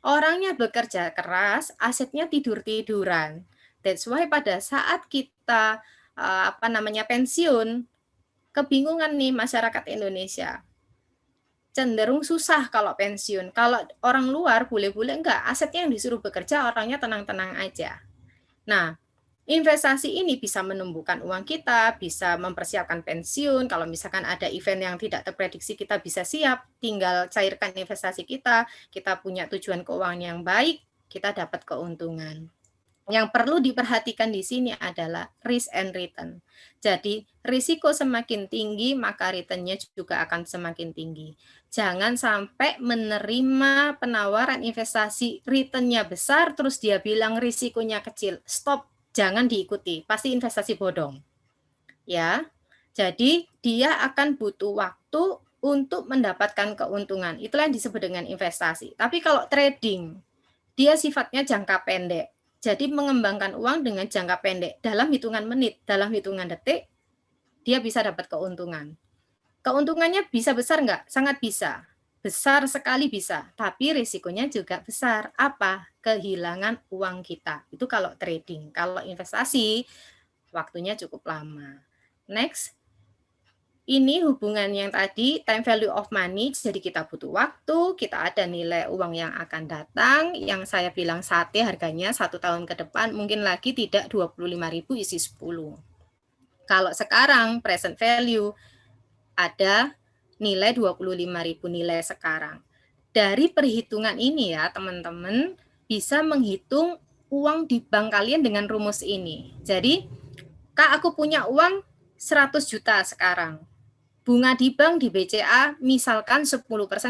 Orangnya bekerja keras, asetnya tidur-tiduran. That's why pada saat kita pensiun, kebingungan nih masyarakat Indonesia. Cenderung susah kalau pensiun. Kalau orang luar boleh-boleh enggak, asetnya yang disuruh bekerja, orangnya tenang-tenang aja. Nah, investasi ini bisa menumbuhkan uang kita, bisa mempersiapkan pensiun. Kalau misalkan ada event yang tidak terprediksi, kita bisa siap, tinggal cairkan investasi kita punya tujuan keuangan yang baik, kita dapat keuntungan. Yang perlu diperhatikan di sini adalah risk and return. Jadi, risiko semakin tinggi, maka returnnya juga akan semakin tinggi. Jangan sampai menerima penawaran investasi, returnnya besar, terus dia bilang risikonya kecil. Stop, jangan diikuti, pasti investasi bodong. Ya, jadi dia akan butuh waktu untuk mendapatkan keuntungan. Itulah yang disebut dengan investasi. Tapi kalau trading, dia sifatnya jangka pendek. Jadi mengembangkan uang dengan jangka pendek. Dalam hitungan menit, dalam hitungan detik, dia bisa dapat keuntungan. Keuntungannya bisa besar nggak? Sangat bisa. Besar sekali bisa. Tapi risikonya juga besar. Apa? Kehilangan uang kita. Itu kalau trading. Kalau investasi, waktunya cukup lama. Next. Ini hubungan yang tadi, time value of money, jadi kita butuh waktu, kita ada nilai uang yang akan datang, yang saya bilang sate harganya 1 tahun ke depan, mungkin lagi tidak 25.000 isi 10. Kalau sekarang, present value, ada nilai 25.000 nilai sekarang. Dari perhitungan ini ya teman-teman, bisa menghitung uang di bank kalian dengan rumus ini. Jadi, Kak aku punya uang 100 juta sekarang. Bunga di bank di BCA misalkan 10%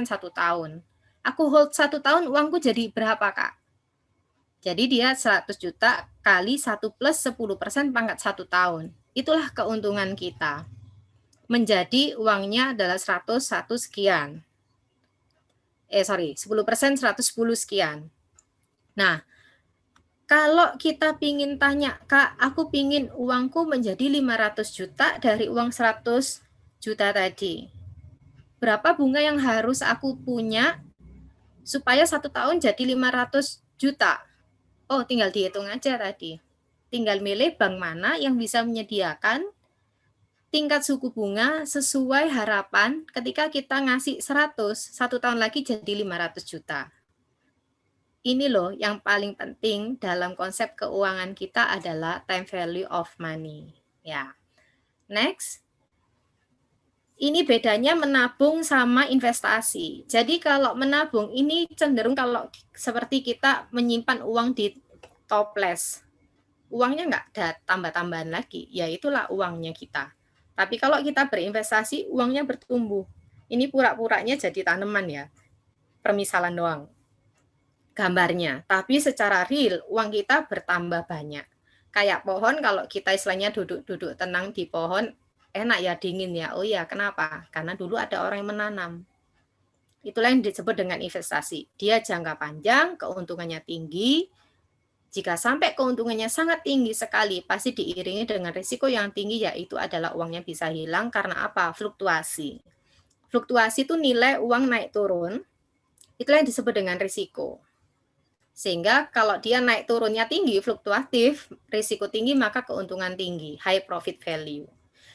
1 tahun. Aku hold 1 tahun uangku jadi berapa Kak? Jadi dia 100 juta kali 1 plus 10% pangkat 1 tahun. Itulah keuntungan kita. Menjadi uangnya adalah 101 sekian. 10% 110 sekian. Nah, kalau kita pingin tanya, Kak, aku pingin uangku menjadi 500 juta dari uang 100 juta tadi. Berapa bunga yang harus aku punya supaya 1 tahun jadi 500 juta? Oh, tinggal dihitung aja tadi. Tinggal milih bank mana yang bisa menyediakan tingkat suku bunga sesuai harapan ketika kita ngasih 100, 1 tahun lagi jadi 500 juta. Ini loh yang paling penting dalam konsep keuangan kita adalah time value of money. Ya. Next. Ini bedanya menabung sama investasi. Jadi kalau menabung ini cenderung kalau seperti kita menyimpan uang di toples. Uangnya nggak ada tambah-tambahan lagi, ya itulah uangnya kita. Tapi kalau kita berinvestasi, uangnya bertumbuh. Ini pura-puranya jadi tanaman ya, permisalan doang gambarnya. Tapi secara real, uang kita bertambah banyak. Kayak pohon, kalau kita istilahnya duduk-duduk tenang di pohon, enak ya, dingin ya. Oh ya, kenapa? Karena dulu ada orang yang menanam. Itulah yang disebut dengan investasi. Dia jangka panjang, keuntungannya tinggi, Jika sampai keuntungannya sangat tinggi sekali, pasti diiringi dengan risiko yang tinggi, yaitu adalah uangnya bisa hilang karena apa? Fluktuasi. Fluktuasi itu nilai uang naik turun, itulah yang disebut dengan risiko. Sehingga kalau dia naik turunnya tinggi, fluktuatif, risiko tinggi, maka keuntungan tinggi, high profit value.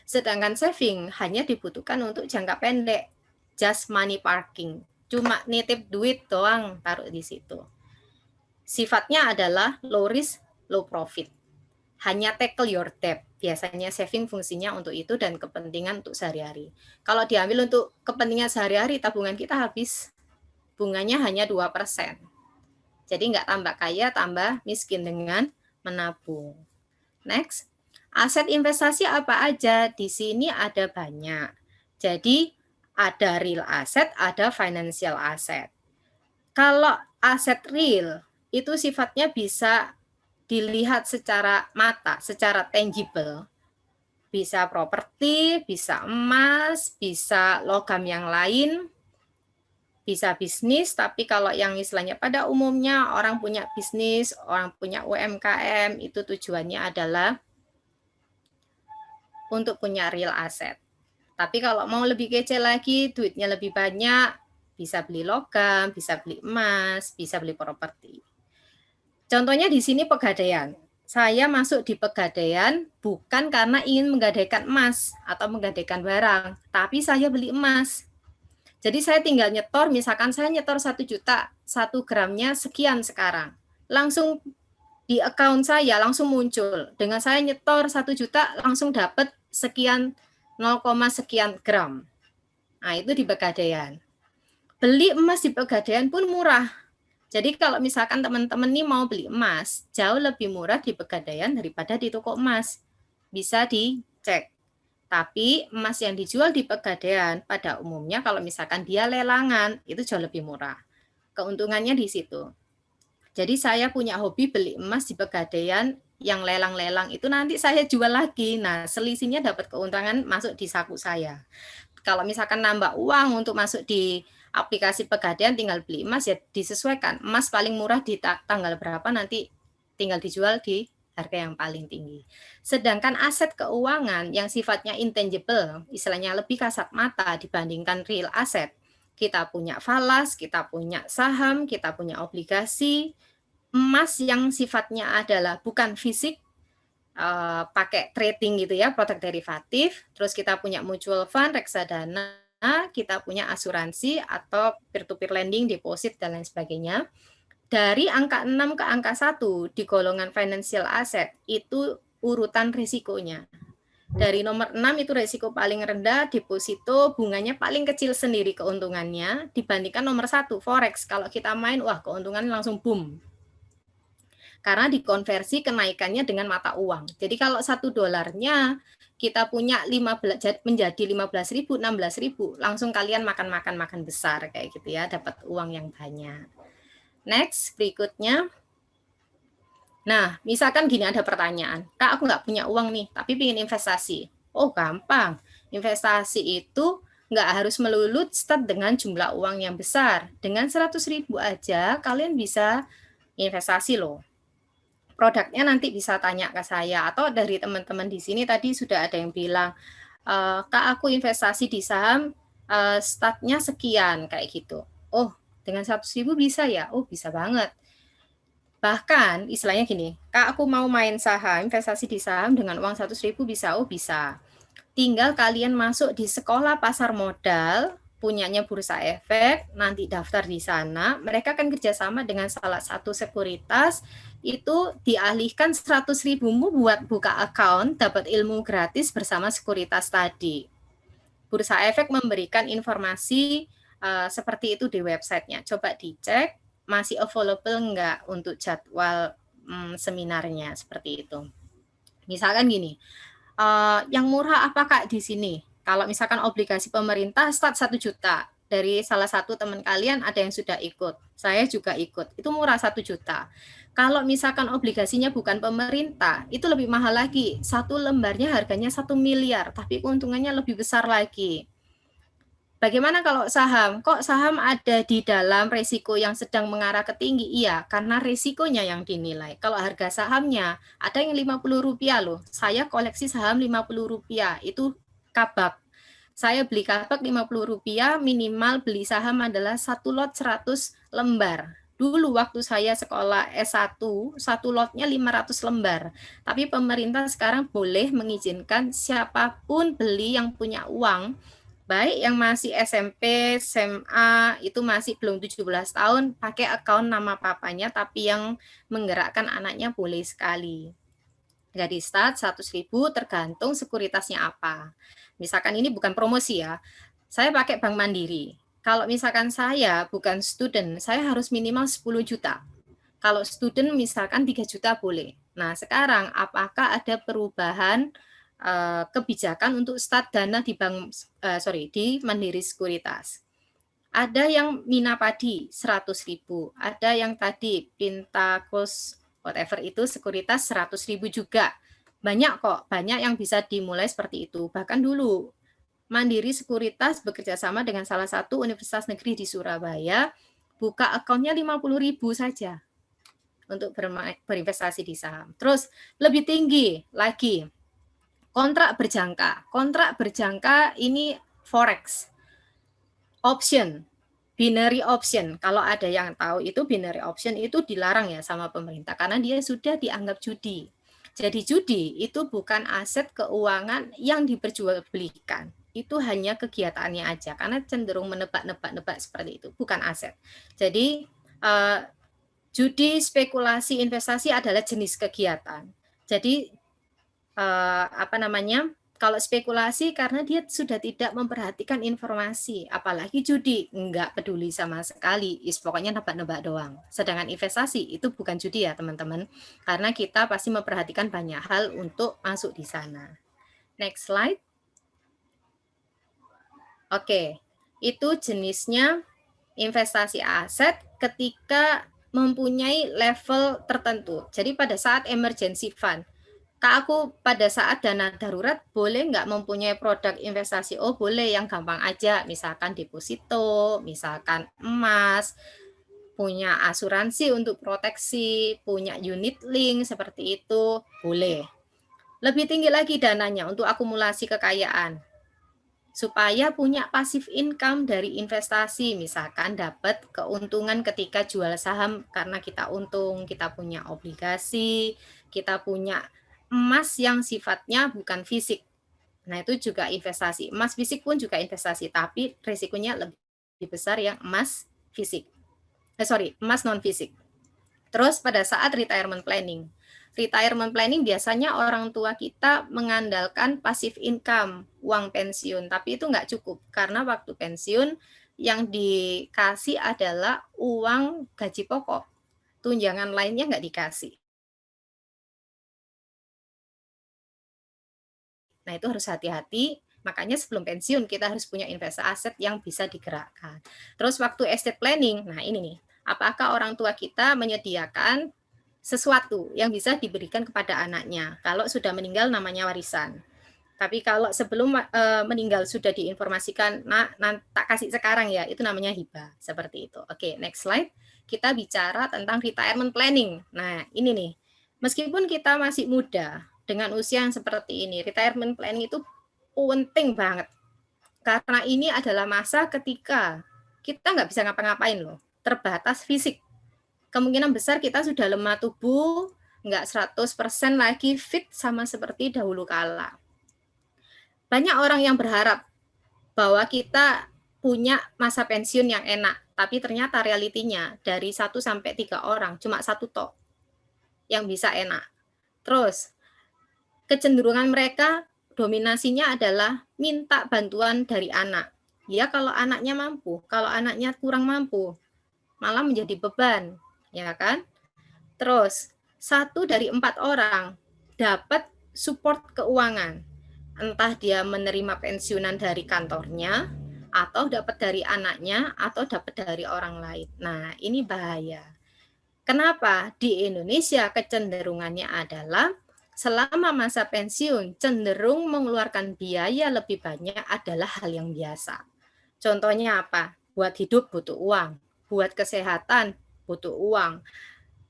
Sedangkan saving hanya dibutuhkan untuk jangka pendek, just money parking, cuma nitip duit doang taruh di situ. Sifatnya adalah low risk, low profit. Hanya tackle your debt. Biasanya saving fungsinya untuk itu dan kepentingan untuk sehari-hari. Kalau diambil untuk kepentingan sehari-hari, tabungan kita habis. Bunganya hanya 2%. Jadi nggak tambah kaya, tambah miskin dengan menabung. Next, aset investasi apa aja? Di sini ada banyak. Jadi ada real asset, ada financial asset. Kalau aset real, itu sifatnya bisa dilihat secara mata, secara tangible. Bisa properti, bisa emas, bisa logam yang lain, bisa bisnis, tapi kalau yang istilahnya pada umumnya orang punya bisnis, orang punya UMKM, itu tujuannya adalah untuk punya real asset. Tapi kalau mau lebih kece lagi, duitnya lebih banyak, bisa beli logam, bisa beli emas, bisa beli properti. Contohnya di sini Pegadaian. Saya masuk di Pegadaian bukan karena ingin menggadaikan emas atau menggadaikan barang, tapi saya beli emas. Jadi saya tinggal nyetor, misalkan saya nyetor 1 juta, 1 gramnya sekian sekarang. Langsung di account saya langsung muncul. Dengan saya nyetor 1 juta langsung dapat sekian 0, sekian gram. Nah, itu di Pegadaian. Beli emas di Pegadaian pun murah. Jadi kalau misalkan teman-teman nih mau beli emas, jauh lebih murah di Pegadaian daripada di toko emas. Bisa dicek. Tapi emas yang dijual di Pegadaian pada umumnya kalau misalkan dia lelangan, itu jauh lebih murah. Keuntungannya di situ. Jadi saya punya hobi beli emas di Pegadaian yang lelang-lelang itu nanti saya jual lagi. Nah, selisihnya dapat keuntungan masuk di saku saya. Kalau misalkan nambah uang untuk masuk di aplikasi Pegadaian tinggal beli emas ya disesuaikan. Emas paling murah di tanggal berapa nanti tinggal dijual di harga yang paling tinggi. Sedangkan aset keuangan yang sifatnya intangible, istilahnya lebih kasat mata dibandingkan real asset. Kita punya falas, kita punya saham, kita punya obligasi, emas yang sifatnya adalah bukan fisik, pakai trading gitu ya, produk derivatif, terus kita punya mutual fund, reksadana, kita punya asuransi atau peer-to-peer lending, deposit, dan lain sebagainya. Dari angka 6 ke angka 1 di golongan financial asset, itu urutan risikonya. Dari nomor 6 itu risiko paling rendah, deposito bunganya paling kecil sendiri keuntungannya, dibandingkan nomor 1, forex. Kalau kita main, wah keuntungannya langsung boom. Karena dikonversi kenaikannya dengan mata uang. Jadi kalau $1 kita punya 15 menjadi 15.000, 16.000, langsung kalian makan besar kayak gitu ya, dapat uang yang banyak. Next, berikutnya. Nah, misalkan gini ada pertanyaan, Kak aku nggak punya uang nih, tapi ingin investasi. Oh gampang, investasi itu nggak harus melulu start dengan jumlah uang yang besar. Dengan 100.000 aja kalian bisa investasi loh. Produknya nanti bisa tanya ke saya atau dari teman-teman di sini tadi sudah ada yang bilang, Kak aku investasi di saham startnya sekian kayak gitu. Oh dengan 100.000 bisa ya? Oh bisa banget. Bahkan istilahnya gini, Kak aku mau main saham, investasi di saham dengan uang 100.000 bisa? Oh bisa. Tinggal kalian masuk di sekolah pasar modal, punyanya Bursa Efek, nanti daftar di sana, mereka akan kerjasama dengan salah satu sekuritas, itu dialihkan 100.000-mu buat buka account, dapat ilmu gratis bersama sekuritas tadi. Bursa Efek memberikan informasi seperti itu di websitenya. Coba dicek, masih available enggak untuk jadwal seminarnya, seperti itu. Misalkan gini, yang murah apa Kak di sini? Kalau misalkan obligasi pemerintah start 1 juta. Dari salah satu teman kalian ada yang sudah ikut. Saya juga ikut. Itu murah 1 juta. Kalau misalkan obligasinya bukan pemerintah, itu lebih mahal lagi. 1 lembarnya harganya 1 miliar, tapi keuntungannya lebih besar lagi. Bagaimana kalau saham? Kok saham ada di dalam resiko yang sedang mengarah ke tinggi? Iya, karena resikonya yang dinilai. Kalau harga sahamnya ada yang Rp50 loh. Saya koleksi saham Rp50. Itu kabak. Saya beli kabak Rp50, minimal beli saham adalah 1 lot 100 lembar. Dulu waktu saya sekolah S1, satu lotnya 500 lembar. Tapi pemerintah sekarang boleh mengizinkan siapapun beli yang punya uang, baik yang masih SMP, SMA, itu masih belum 17 tahun, pakai akun nama papanya, tapi yang menggerakkan anaknya boleh sekali. Jadi start 100.000 tergantung sekuritasnya apa. Misalkan ini bukan promosi ya, saya pakai Bank Mandiri. Kalau misalkan saya bukan student, saya harus minimal 10 juta. Kalau student misalkan 3 juta boleh. Nah sekarang apakah ada perubahan kebijakan untuk start dana di di Mandiri Sekuritas? Ada yang Mina Padi 100.000, ada yang tadi Pintakus whatever itu sekuritas 100.000 juga. Banyak kok, banyak yang bisa dimulai seperti itu. Bahkan dulu Mandiri Sekuritas bekerja sama dengan salah satu universitas negeri di Surabaya, buka akunnya 50.000 saja untuk berinvestasi di saham. Terus lebih tinggi lagi, kontrak berjangka. Kontrak berjangka ini forex, option, binary option. Kalau ada yang tahu itu binary option itu dilarang ya sama pemerintah karena dia sudah dianggap judi. Jadi judi itu bukan aset keuangan yang diperjualbelikan. Itu hanya kegiatannya aja karena cenderung menebak-nebak seperti itu, bukan aset. Jadi judi, spekulasi, investasi adalah jenis kegiatan. Jadi kalau spekulasi karena dia sudah tidak memperhatikan informasi, apalagi judi, nggak peduli sama sekali, pokoknya nebak-nebak doang. Sedangkan investasi itu bukan judi ya teman-teman, karena kita pasti memperhatikan banyak hal untuk masuk di sana. Next slide. Oke, itu jenisnya investasi aset ketika mempunyai level tertentu. Jadi pada saat emergency fund, Kak, aku pada saat dana darurat boleh nggak mempunyai produk investasi? Oh, boleh, yang gampang aja. Misalkan deposito, misalkan emas, punya asuransi untuk proteksi, punya unit link, seperti itu, boleh. Lebih tinggi lagi dananya untuk akumulasi kekayaan. Supaya punya passive income dari investasi, misalkan dapat keuntungan ketika jual saham karena kita untung, kita punya obligasi, kita punya emas yang sifatnya bukan fisik. Nah, itu juga investasi. Emas fisik pun juga investasi, tapi risikonya lebih besar yang emas fisik. Emas non fisik. Terus pada saat retirement planning. Retirement planning biasanya orang tua kita mengandalkan passive income, uang pensiun, tapi itu nggak cukup karena waktu pensiun yang dikasih adalah uang gaji pokok, tunjangan lainnya nggak dikasih. Nah itu harus hati-hati, makanya sebelum pensiun kita harus punya investasi aset yang bisa digerakkan. Terus waktu estate planning, nah ini nih, apakah orang tua kita menyediakan sesuatu yang bisa diberikan kepada anaknya. Kalau sudah meninggal namanya warisan. Tapi kalau sebelum meninggal sudah diinformasikan, nah tak kasih sekarang ya, itu namanya hibah. Seperti itu. Oke, next slide. Kita bicara tentang retirement planning. Nah, ini nih. Meskipun kita masih muda, dengan usia yang seperti ini, retirement planning itu penting banget. Karena ini adalah masa ketika kita nggak bisa ngapa-ngapain loh. Terbatas fisik. Kemungkinan besar kita sudah lemah tubuh, nggak 100% lagi fit sama seperti dahulu kala. Banyak orang yang berharap bahwa kita punya masa pensiun yang enak, tapi ternyata realitinya dari 1 sampai 3 orang, cuma 1 tok yang bisa enak. Terus, kecenderungan mereka dominasinya adalah minta bantuan dari anak. Ya kalau anaknya mampu, kalau anaknya kurang mampu, malah menjadi beban. Ya kan? Terus 1 dari 4 orang dapat support keuangan. Entah dia menerima pensiunan dari kantornya, atau dapat dari anaknya, atau dapat dari orang lain. Nah, ini bahaya. Kenapa? Di Indonesia kecenderungannya adalah selama masa pensiun cenderung mengeluarkan biaya lebih banyak adalah hal yang biasa. Contohnya apa? Buat hidup butuh uang, buat kesehatan butuh uang.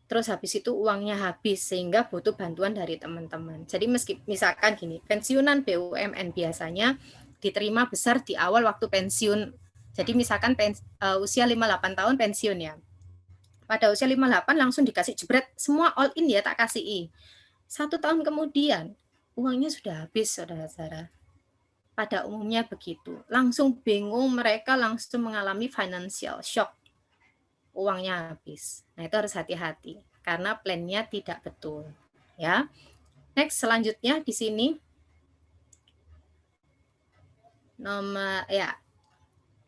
Terus habis itu uangnya habis sehingga butuh bantuan dari teman-teman. Jadi misalkan gini, pensiunan BUMN biasanya diterima besar di awal waktu pensiun. Jadi misalkan usia 58 tahun pensiun ya. Pada usia 58 langsung dikasih jebret, semua all in ya tak kasih. 1 tahun kemudian uangnya sudah habis, saudara-saudara. Pada umumnya begitu. Langsung bingung, mereka langsung mengalami financial shock. Uangnya habis. Nah, itu harus hati-hati karena plan-nya tidak betul, ya. Next, selanjutnya di sini nomor ya.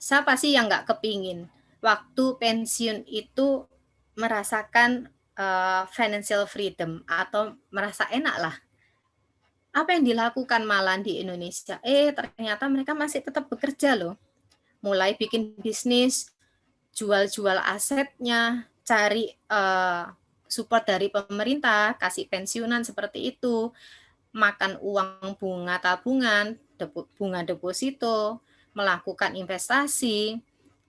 Siapa sih yang nggak kepingin waktu pensiun itu merasakan financial freedom atau merasa enak lah. Apa yang dilakukan malah di Indonesia? Ternyata mereka masih tetap bekerja loh. Mulai bikin bisnis, jual-jual asetnya, cari support dari pemerintah, kasih pensiunan seperti itu, makan uang bunga tabungan, bunga deposito, melakukan investasi,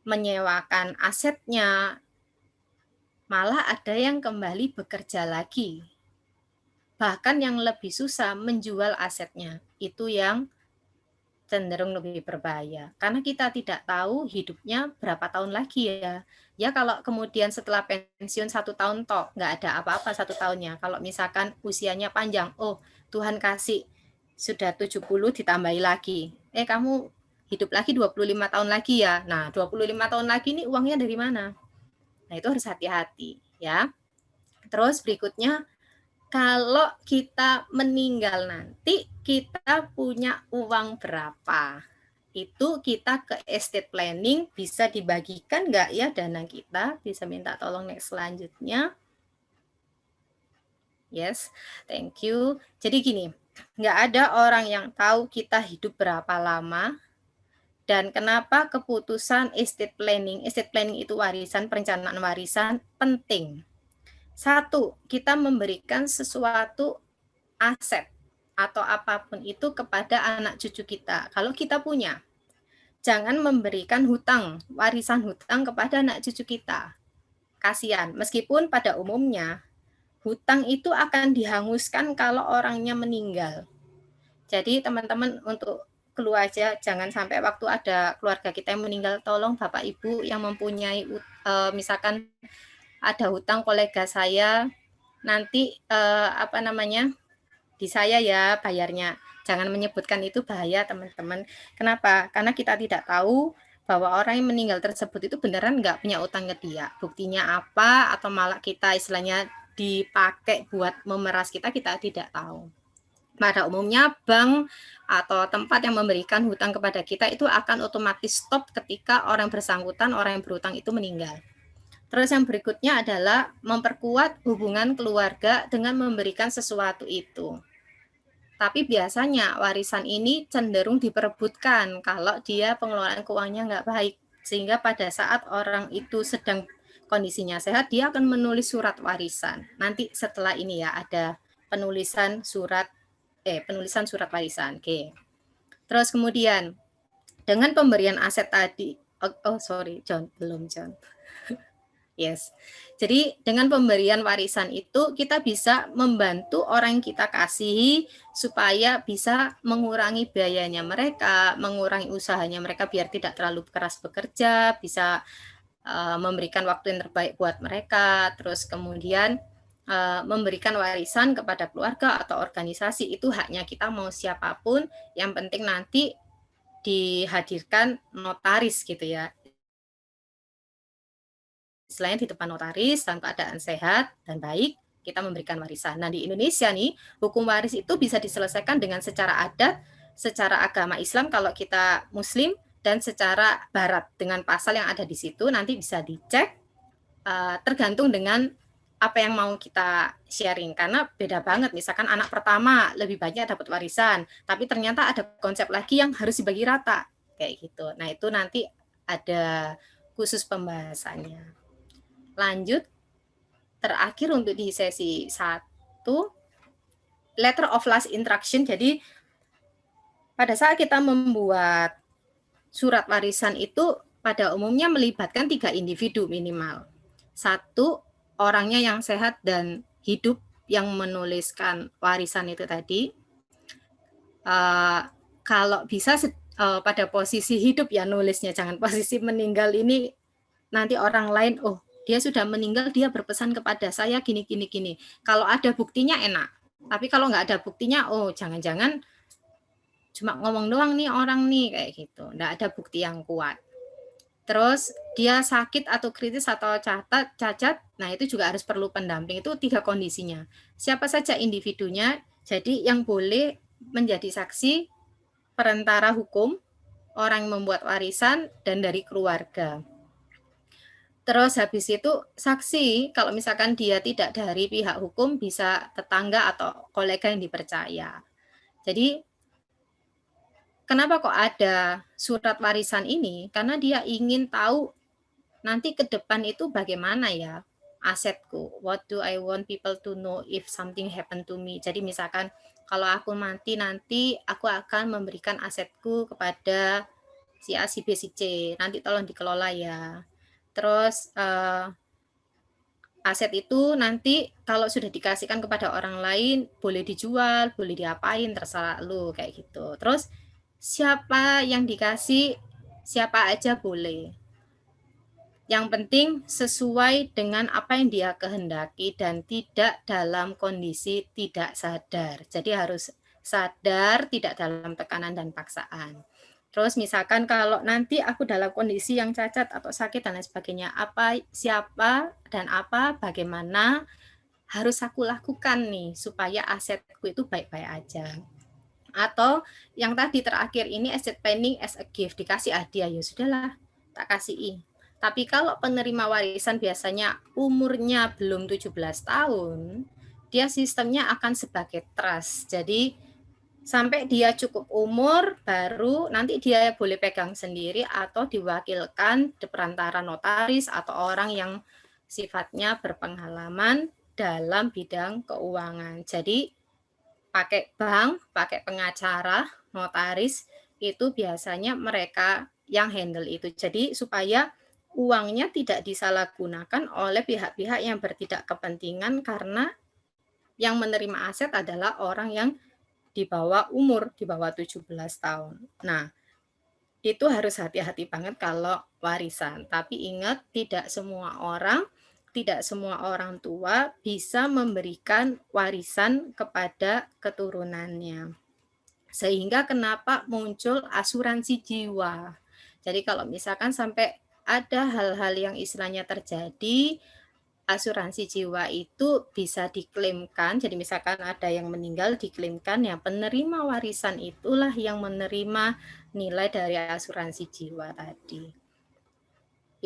menyewakan asetnya, malah ada yang kembali bekerja lagi. Bahkan yang lebih susah menjual asetnya, itu yang cenderung lebih berbahaya. Karena kita tidak tahu hidupnya berapa tahun lagi ya. Ya kalau kemudian setelah pensiun 1 tahun toh, nggak ada apa-apa 1 tahunnya. Kalau misalkan usianya panjang, oh Tuhan kasih sudah 70 ditambahi lagi. Kamu hidup lagi 25 tahun lagi ya. Nah 25 tahun lagi ini uangnya dari mana? Nah itu harus hati-hati ya. Terus berikutnya, kalau kita meninggal nanti, kita punya uang berapa? Itu kita ke estate planning, bisa dibagikan nggak ya dana kita? Bisa minta tolong next selanjutnya. Yes, thank you. Jadi gini, nggak ada orang yang tahu kita hidup berapa lama, dan kenapa keputusan estate planning itu warisan, perencanaan warisan penting. 1, kita memberikan sesuatu aset atau apapun itu kepada anak cucu kita. Kalau kita punya, jangan memberikan hutang, warisan hutang kepada anak cucu kita. Kasihan, meskipun pada umumnya hutang itu akan dihanguskan kalau orangnya meninggal. Jadi teman-teman untuk keluar aja, jangan sampai waktu ada keluarga kita yang meninggal, tolong Bapak Ibu yang mempunyai misalkan ada hutang kolega saya, nanti di saya ya bayarnya. Jangan menyebutkan itu, bahaya teman-teman. Kenapa? Karena kita tidak tahu bahwa orang yang meninggal tersebut itu beneran nggak punya utang ke dia. Buktinya apa, atau malah kita istilahnya dipakai buat memeras kita tidak tahu. Pada umumnya bank atau tempat yang memberikan hutang kepada kita itu akan otomatis stop ketika orang bersangkutan, orang yang berhutang itu meninggal. Terus yang berikutnya adalah memperkuat hubungan keluarga dengan memberikan sesuatu itu. Tapi biasanya warisan ini cenderung diperebutkan kalau dia pengelolaan keuangannya nggak baik. Sehingga pada saat orang itu sedang kondisinya sehat, dia akan menulis surat warisan. Nanti setelah ini ya ada penulisan surat warisan. Oke. Terus kemudian dengan pemberian aset tadi, belum John. Yes. Jadi dengan pemberian warisan itu kita bisa membantu orang yang kita kasihi supaya bisa mengurangi biayanya mereka, mengurangi usahanya mereka biar tidak terlalu keras bekerja, bisa memberikan waktu yang terbaik buat mereka, terus kemudian memberikan warisan kepada keluarga atau organisasi. Itu haknya kita, mau siapapun, yang penting nanti dihadirkan notaris gitu ya. Selain di depan notaris, dalam keadaan sehat dan baik, kita memberikan warisan. Nah, di Indonesia nih, hukum waris itu bisa diselesaikan dengan secara adat, secara agama Islam kalau kita Muslim, dan secara Barat dengan pasal yang ada di situ. Nanti bisa dicek, tergantung dengan apa yang mau kita sharing. Karena beda banget, misalkan anak pertama lebih banyak dapat warisan, tapi ternyata ada konsep lagi yang harus dibagi rata, kayak gitu. Nah, itu nanti ada khusus pembahasannya. Lanjut, terakhir untuk di sesi 1, letter of last instruction. Jadi pada saat kita membuat surat warisan itu pada umumnya melibatkan 3 individu minimal. 1, orangnya yang sehat dan hidup yang menuliskan warisan itu tadi. Kalau bisa pada posisi hidup ya nulisnya, jangan posisi meninggal. Ini nanti orang lain, oh dia sudah meninggal, dia berpesan kepada saya gini. Kalau ada buktinya enak, tapi kalau nggak ada buktinya, oh jangan-jangan cuma ngomong doang nih orang nih, kayak gitu, nggak ada bukti yang kuat. Terus dia sakit atau kritis atau cacat, nah itu juga harus perlu pendamping. Itu 3 kondisinya. Siapa saja individunya, jadi yang boleh menjadi saksi perantara hukum, orang yang membuat warisan, dan dari keluarga. Terus habis itu saksi, kalau misalkan dia tidak dari pihak hukum, bisa tetangga atau kolega yang dipercaya. Jadi kenapa kok ada surat warisan ini? Karena dia ingin tahu nanti ke depan itu bagaimana ya asetku. What do I want people to know if something happen to me? Jadi misalkan kalau aku mati nanti aku akan memberikan asetku kepada si A, si B, si C. Nanti tolong dikelola ya. Terus aset itu nanti kalau sudah dikasihkan kepada orang lain boleh dijual, boleh diapain, terserah lu kayak gitu. Terus siapa yang dikasih, siapa aja boleh. Yang penting sesuai dengan apa yang dia kehendaki dan tidak dalam kondisi tidak sadar. Jadi harus sadar, tidak dalam tekanan dan paksaan. Terus misalkan kalau nanti aku dalam kondisi yang cacat atau sakit dan lain sebagainya, apa, siapa, dan apa, bagaimana harus aku lakukan nih supaya asetku itu baik-baik aja. Atau yang tadi terakhir ini asset planning as a gift, dikasih hadiah, ya sudahlah, tak kasihi. Tapi kalau penerima warisan biasanya umurnya belum 17 tahun, dia sistemnya akan sebagai trust. Jadi sampai dia cukup umur baru nanti dia boleh pegang sendiri atau diwakilkan di perantara notaris atau orang yang sifatnya berpengalaman dalam bidang keuangan. Jadi pakai bank, pakai pengacara, notaris, itu biasanya mereka yang handle itu. Jadi supaya uangnya tidak disalahgunakan oleh pihak-pihak yang bertidak kepentingan karena yang menerima aset adalah orang yang di bawah umur, di bawah 17 tahun. Nah, itu harus hati-hati banget kalau warisan. Tapi ingat, tidak semua orang tua bisa memberikan warisan kepada keturunannya. Sehingga kenapa muncul asuransi jiwa. Jadi kalau misalkan sampai ada hal-hal yang istilahnya terjadi, asuransi jiwa itu bisa diklaimkan. Jadi misalkan ada yang meninggal, diklaimkan, ya penerima warisan itulah yang menerima nilai dari asuransi jiwa tadi.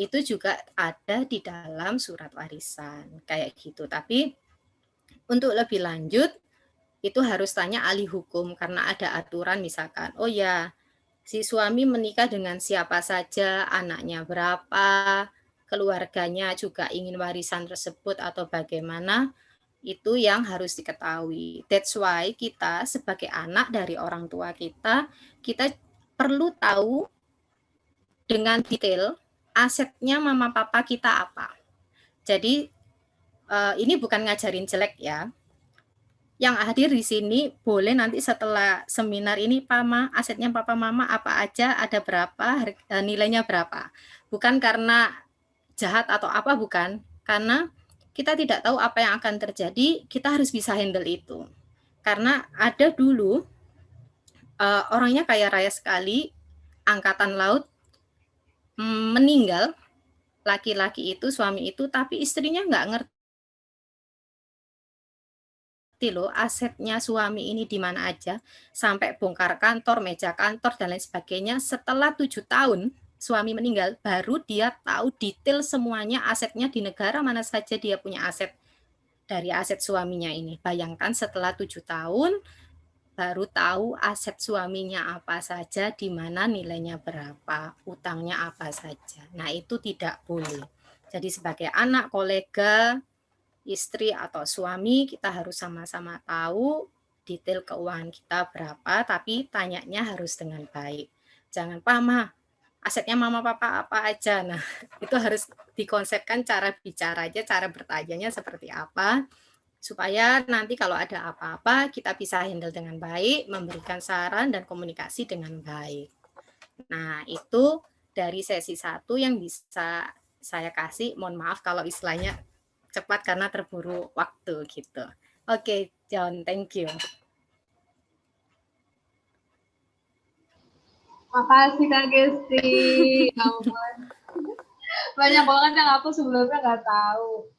Itu juga ada di dalam surat warisan kayak gitu. Tapi untuk lebih lanjut itu harus tanya ahli hukum karena ada aturan, misalkan, oh ya, si suami menikah dengan siapa saja, anaknya berapa, keluarganya juga ingin warisan tersebut atau bagaimana, itu yang harus diketahui. That's why kita sebagai anak dari orang tua kita perlu tahu dengan detail asetnya mama papa kita apa. Jadi ini bukan ngajarin jelek ya. Yang hadir di sini boleh nanti setelah seminar ini, Pama, asetnya papa mama apa aja, ada berapa, nilainya berapa. Bukan karena jahat atau apa, bukan. Karena kita tidak tahu apa yang akan terjadi, kita harus bisa handle itu. Karena ada dulu orangnya kaya raya sekali, angkatan laut, meninggal, laki-laki itu, suami itu, tapi istrinya nggak ngerti loh asetnya suami ini di mana aja, sampai bongkar kantor, meja kantor, dan lain sebagainya. Setelah 7 tahun suami meninggal, baru dia tahu detail semuanya asetnya di negara mana saja dia punya aset dari aset suaminya ini. Bayangkan setelah 7 tahun, baru tahu aset suaminya apa saja, di mana nilainya berapa, utangnya apa saja. Nah itu tidak boleh. Jadi sebagai anak, kolega, istri atau suami, kita harus sama-sama tahu detail keuangan kita berapa, tapi tanyanya harus dengan baik. Jangan, Pak, Ma, asetnya mama papa apa aja. Nah, itu harus dikonsepkan cara bicaranya, cara bertanyanya seperti apa, supaya nanti kalau ada apa-apa kita bisa handle dengan baik, memberikan saran dan komunikasi dengan baik. Nah, itu dari sesi 1 yang bisa saya kasih. Mohon maaf kalau istilahnya cepat karena terburu waktu gitu. Oke, John, thank you. Makasih Kak Gesti. Ampun. Banyak banget yang aku sebelumnya nggak tahu.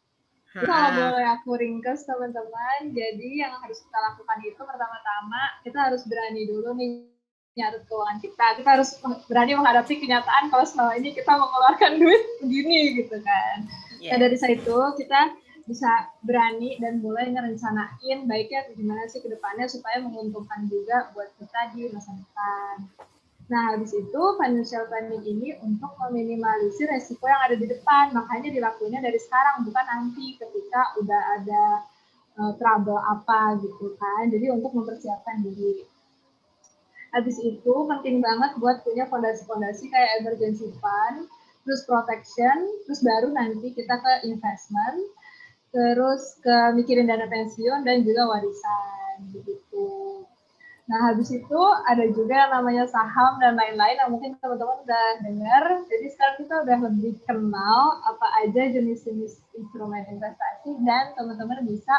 Jadi kalau boleh aku ringkas teman-teman, jadi yang harus kita lakukan itu pertama-tama kita harus berani dulu nih nyatet keuangan kita. Kita harus berani menghadapi kenyataan kalau selama ini kita mengeluarkan duit begini gitu kan. Nah dari situ kita bisa berani dan mulai ngerencanain baiknya gimana sih ke depannya supaya menguntungkan juga buat kita di masa depan. Nah, habis itu financial planning ini untuk meminimalisir resiko yang ada di depan. Makanya dilakuinnya dari sekarang, bukan nanti ketika udah ada trouble apa gitu kan. Jadi untuk mempersiapkan diri. Habis itu penting banget buat punya fondasi-fondasi kayak emergency fund, terus protection, terus baru nanti kita ke investment, terus ke mikirin dana pensiun dan juga warisan gitu. Nah, habis itu ada juga yang namanya saham dan lain-lain yang mungkin teman-teman udah dengar. Jadi sekarang kita udah lebih kenal apa aja jenis-jenis instrumen investasi dan teman-teman bisa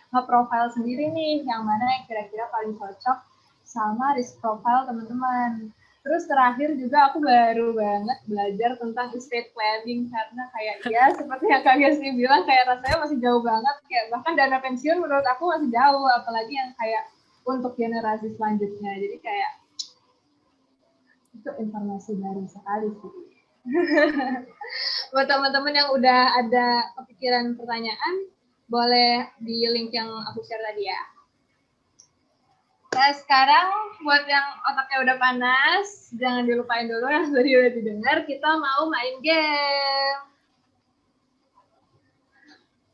nge-profile sendiri nih yang mana yang kira-kira paling cocok sama risk profile teman-teman. Terus terakhir juga aku baru banget belajar tentang estate planning karena kayak ya seperti yang Kak Gesti bilang kayak rasanya masih jauh banget, kayak bahkan dana pensiun menurut aku masih jauh, apalagi yang kayak untuk generasi selanjutnya. Jadi kayak itu informasi baru sekali sih. Buat teman-teman yang udah ada kepikiran pertanyaan, boleh di link yang aku share tadi ya. Nah sekarang buat yang otaknya udah panas, jangan dilupain dulu yang tadi udah didengar, kita mau main game.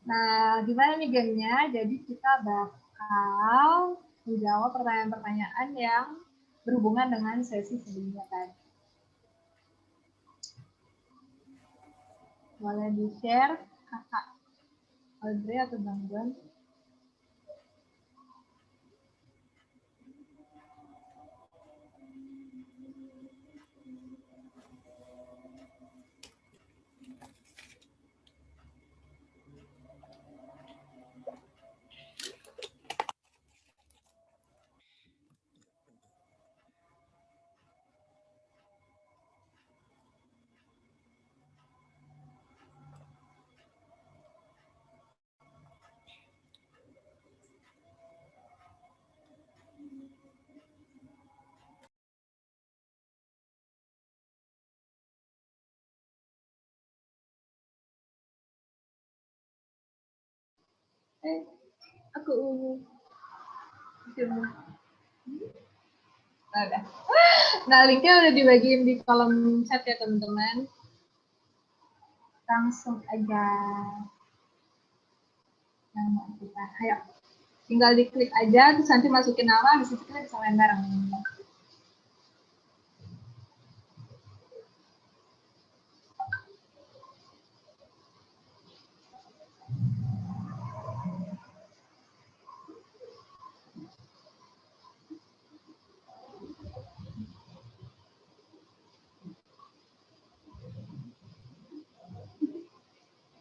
Nah gimana nih gamenya? Jadi kita bakal menjawab pertanyaan-pertanyaan yang berhubungan dengan sesi sebelumnya tadi. Boleh di-share Kakak Audrey atau Bang John? Aku ada. Nah, linknya udah dibagiin di kolom chat ya teman-teman. Langsung aja. Nama kita. Ayo. Tinggal diklik aja, terus nanti masukin nama, habis itu kita bisa main bareng.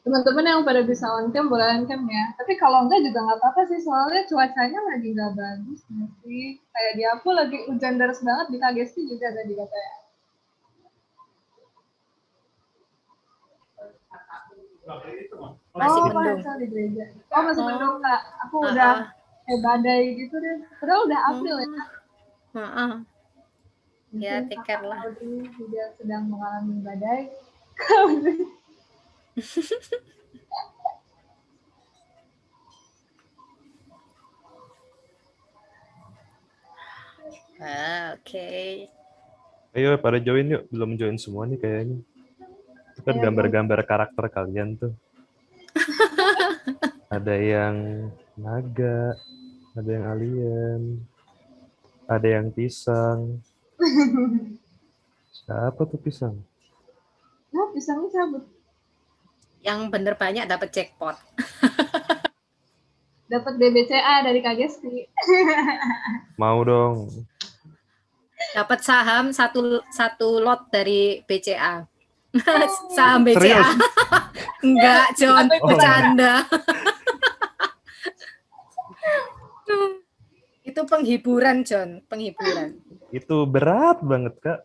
Teman-teman yang pada bisa on cam boleh on cam ya. Tapi kalau enggak juga nggak apa-apa sih, soalnya cuacanya lagi nggak bagus sih. Kayak di aku lagi hujan deras banget, di Kagesti juga tadi katanya. Masih mendung. Di gereja. Oh masih mendung Kak. Aku udah kayak badai gitu deh. Padahal udah April ya. Ya, take care lah. Audrey juga sedang mengalami badai. Oke. Ayo pada join yuk, belum join semua nih kayaknya. Itu kan gambar-gambar karakter kalian tuh. Ada yang naga, ada yang alien, ada yang pisang. Apa tuh pisang? Nah, pisangnya cabut. Yang bener banyak dapat jackpot. Dapat BBCA dari Kak Gesti. Mau dong. Dapat saham satu lot dari BCA. Saham BCA. Serius? Enggak, John, Atau bercanda. Itu penghiburan, John, penghiburan. Itu berat banget, Kak.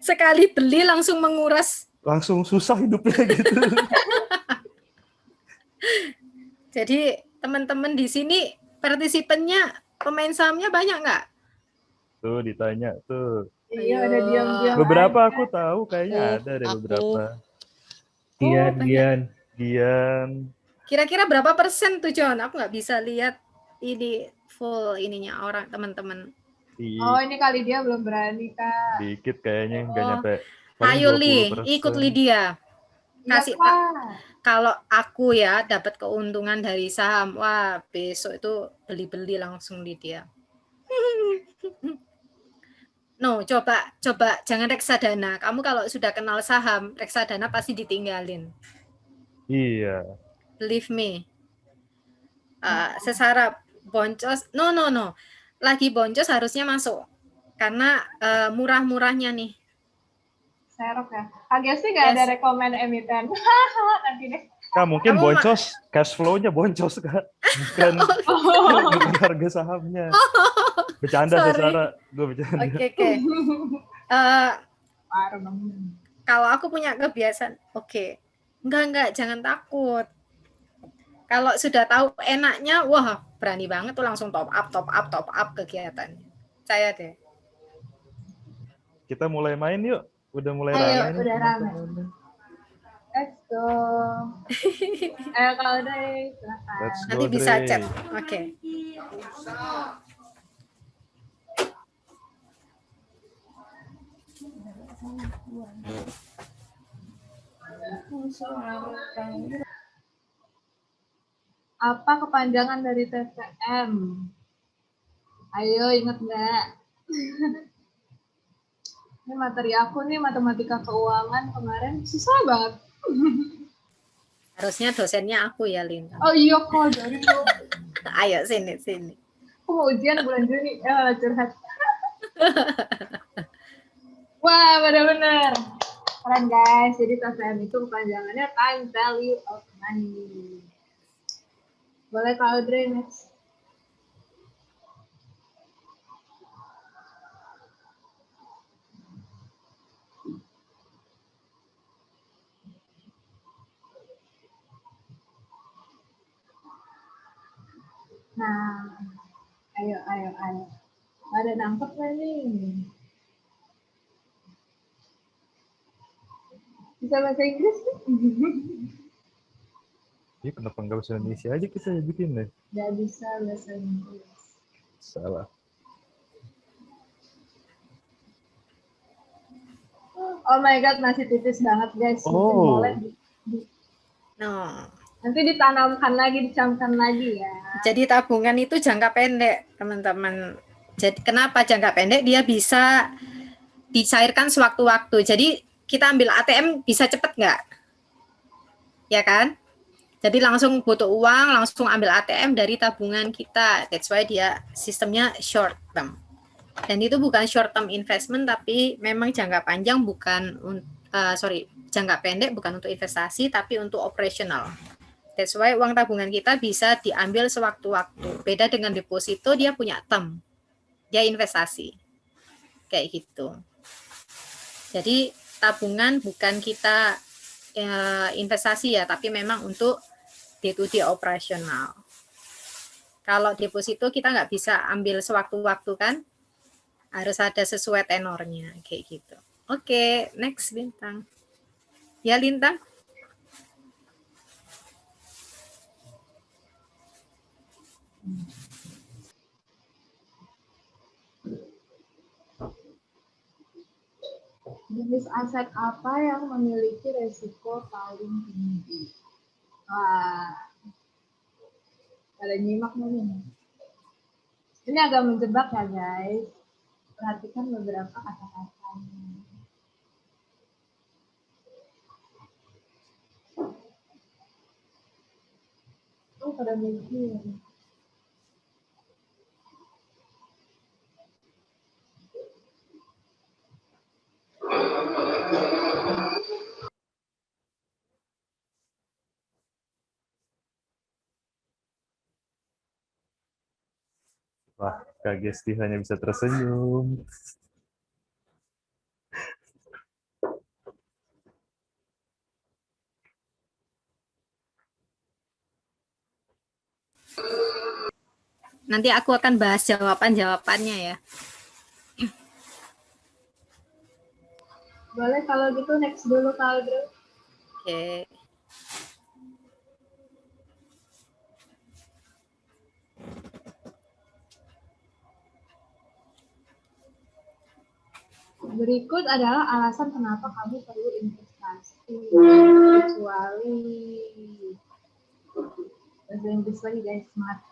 Sekali beli langsung menguras. Langsung susah hidupnya gitu. Jadi teman-teman di sini partisipannya, pemain sahamnya banyak nggak? Tuh ditanya tuh. Iya, Ayo. ada diam-diam. Beberapa aja. aku tahu kayaknya ada deh beberapa. Oh, Gian. Kira-kira berapa persen tuh, John? Aku nggak bisa lihat ini full ininya orang teman-teman. Oh, ini kali dia belum berani, Kak. Dikit kayaknya nggak Oh. nyampe. Paling Ayo Li, 20%. ikut Lydia. Iya, Kasih Kak. kalau aku ya dapat keuntungan dari saham, wah besok itu beli-beli langsung Lydia. No, coba jangan reksadana. Kamu kalau sudah kenal saham, reksadana pasti ditinggalin. Iya. Believe me. Sesara boncos, no. Lagi boncos harusnya masuk. Karena murah-murahnya nih. Serok ya. Kak Gesti nggak ada rekomend emiten. Nanti deh. Kak, mungkin Kamu boncos, cash flow-nya boncos, Kak. Bukan harga sahamnya. Bercanda, Sorry. Sesara. Gue bercanda. Oke. Parah banget. Kalau aku punya kebiasaan, oke. Enggak, jangan takut. Kalau sudah tahu enaknya, wah berani banget tuh langsung top up kegiatannya. Saya deh. Kita mulai main yuk. Udah mulai Ayo, rame nih. udah rame. Let's go. Ayo kalau deh, silakan. Let's go, Nanti bisa Dre. chat. Oke. Apa kepanjangan dari TTM? Ayo, ingat nggak? Ini materi aku nih, matematika keuangan kemarin susah banget. Harusnya dosennya aku ya, Lin. Oh iya kok, dari tuh. Ayo sini. Aku mau ujian bulan Juni, curhat. Wah, benar-benar. Keren guys, jadi TTM itu kepanjangannya time value of money. Boleh Kak Audrey next. Nah, ayo. Ada nangkep nggak nih? Bisa bahasa Inggris nih? Ya, kenapa nggak bahasa Indonesia aja kita bikin deh? Nggak bisa bahasa Inggris. Salah. Oh my god, masih tipis banget guys. Mungkin boleh No. nanti ditanamkan lagi, dicamkan lagi ya. Jadi tabungan itu jangka pendek, teman-teman. Jadi kenapa jangka pendek? Dia bisa dicairkan sewaktu-waktu. Jadi kita ambil ATM bisa cepet nggak? Ya kan? Jadi langsung butuh uang, langsung ambil ATM dari tabungan kita. That's why dia sistemnya short term. Dan itu bukan short term investment, tapi memang jangka panjang, jangka pendek bukan untuk investasi, tapi untuk operasional. That's why uang tabungan kita bisa diambil sewaktu-waktu. Beda dengan deposito, dia punya term. Dia investasi. Kayak gitu. Jadi tabungan bukan kita investasi ya, tapi memang untuk day-to-day operasional. Kalau deposito kita nggak bisa ambil sewaktu-waktu kan, harus ada sesuai tenornya kayak gitu. Oke, next Lintang. Ya Lintang. Jenis aset apa yang memiliki resiko paling tinggi? Wah, ada nyimak nih. Ini agak menjebak ya guys. Perhatikan beberapa kata-kata. pada mikir. Wah, Kak Gesti hanya bisa tersenyum. Nanti aku akan bahas jawaban-jawabannya ya. Boleh kalau gitu next dulu Kak Audrey. Oke. Berikut adalah alasan kenapa kamu perlu investasi. Kecuali bahasa Inggris lagi guys, smart.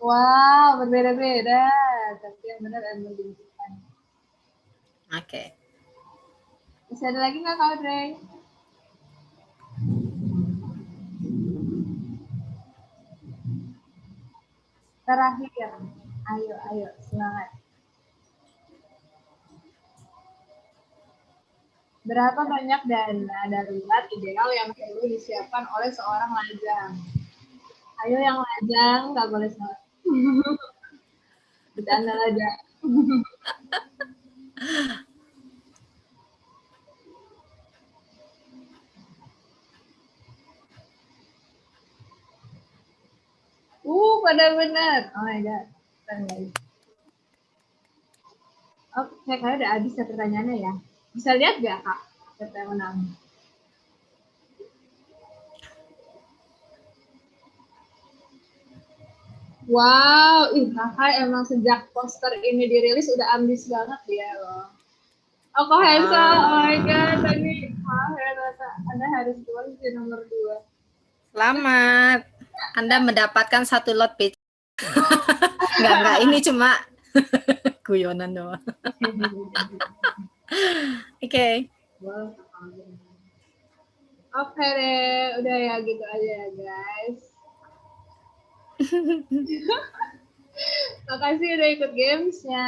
Wow, berbeda-beda. Tapi yang benar dan menunjukkan. Oke. Masih ada lagi nggak Kak Audrey? Terakhir. Ayo, semangat. Berapa banyak dana darurat ideal yang perlu disiapkan oleh seorang lajang? Ayo yang lajang, nggak boleh salah. Bercanda aja. Pada benar. Oh my god. Oke, kayaknya udah habis ya pertanyaannya ya. Bisa lihat nggak Kak? Siapa yang menang? Wow, Kakak emang sejak poster ini dirilis udah ambis banget dia loh. Oh, kok handsome? Oh my god, tadi maaf ya Tata. Anda harus keluar di nomor 2. Selamat. Anda mendapatkan 1 lot page. Enggak, ini cuma guyonan doang. Oke. Oke deh, udah ya gitu aja ya guys. Makasih udah ikut gamesnya.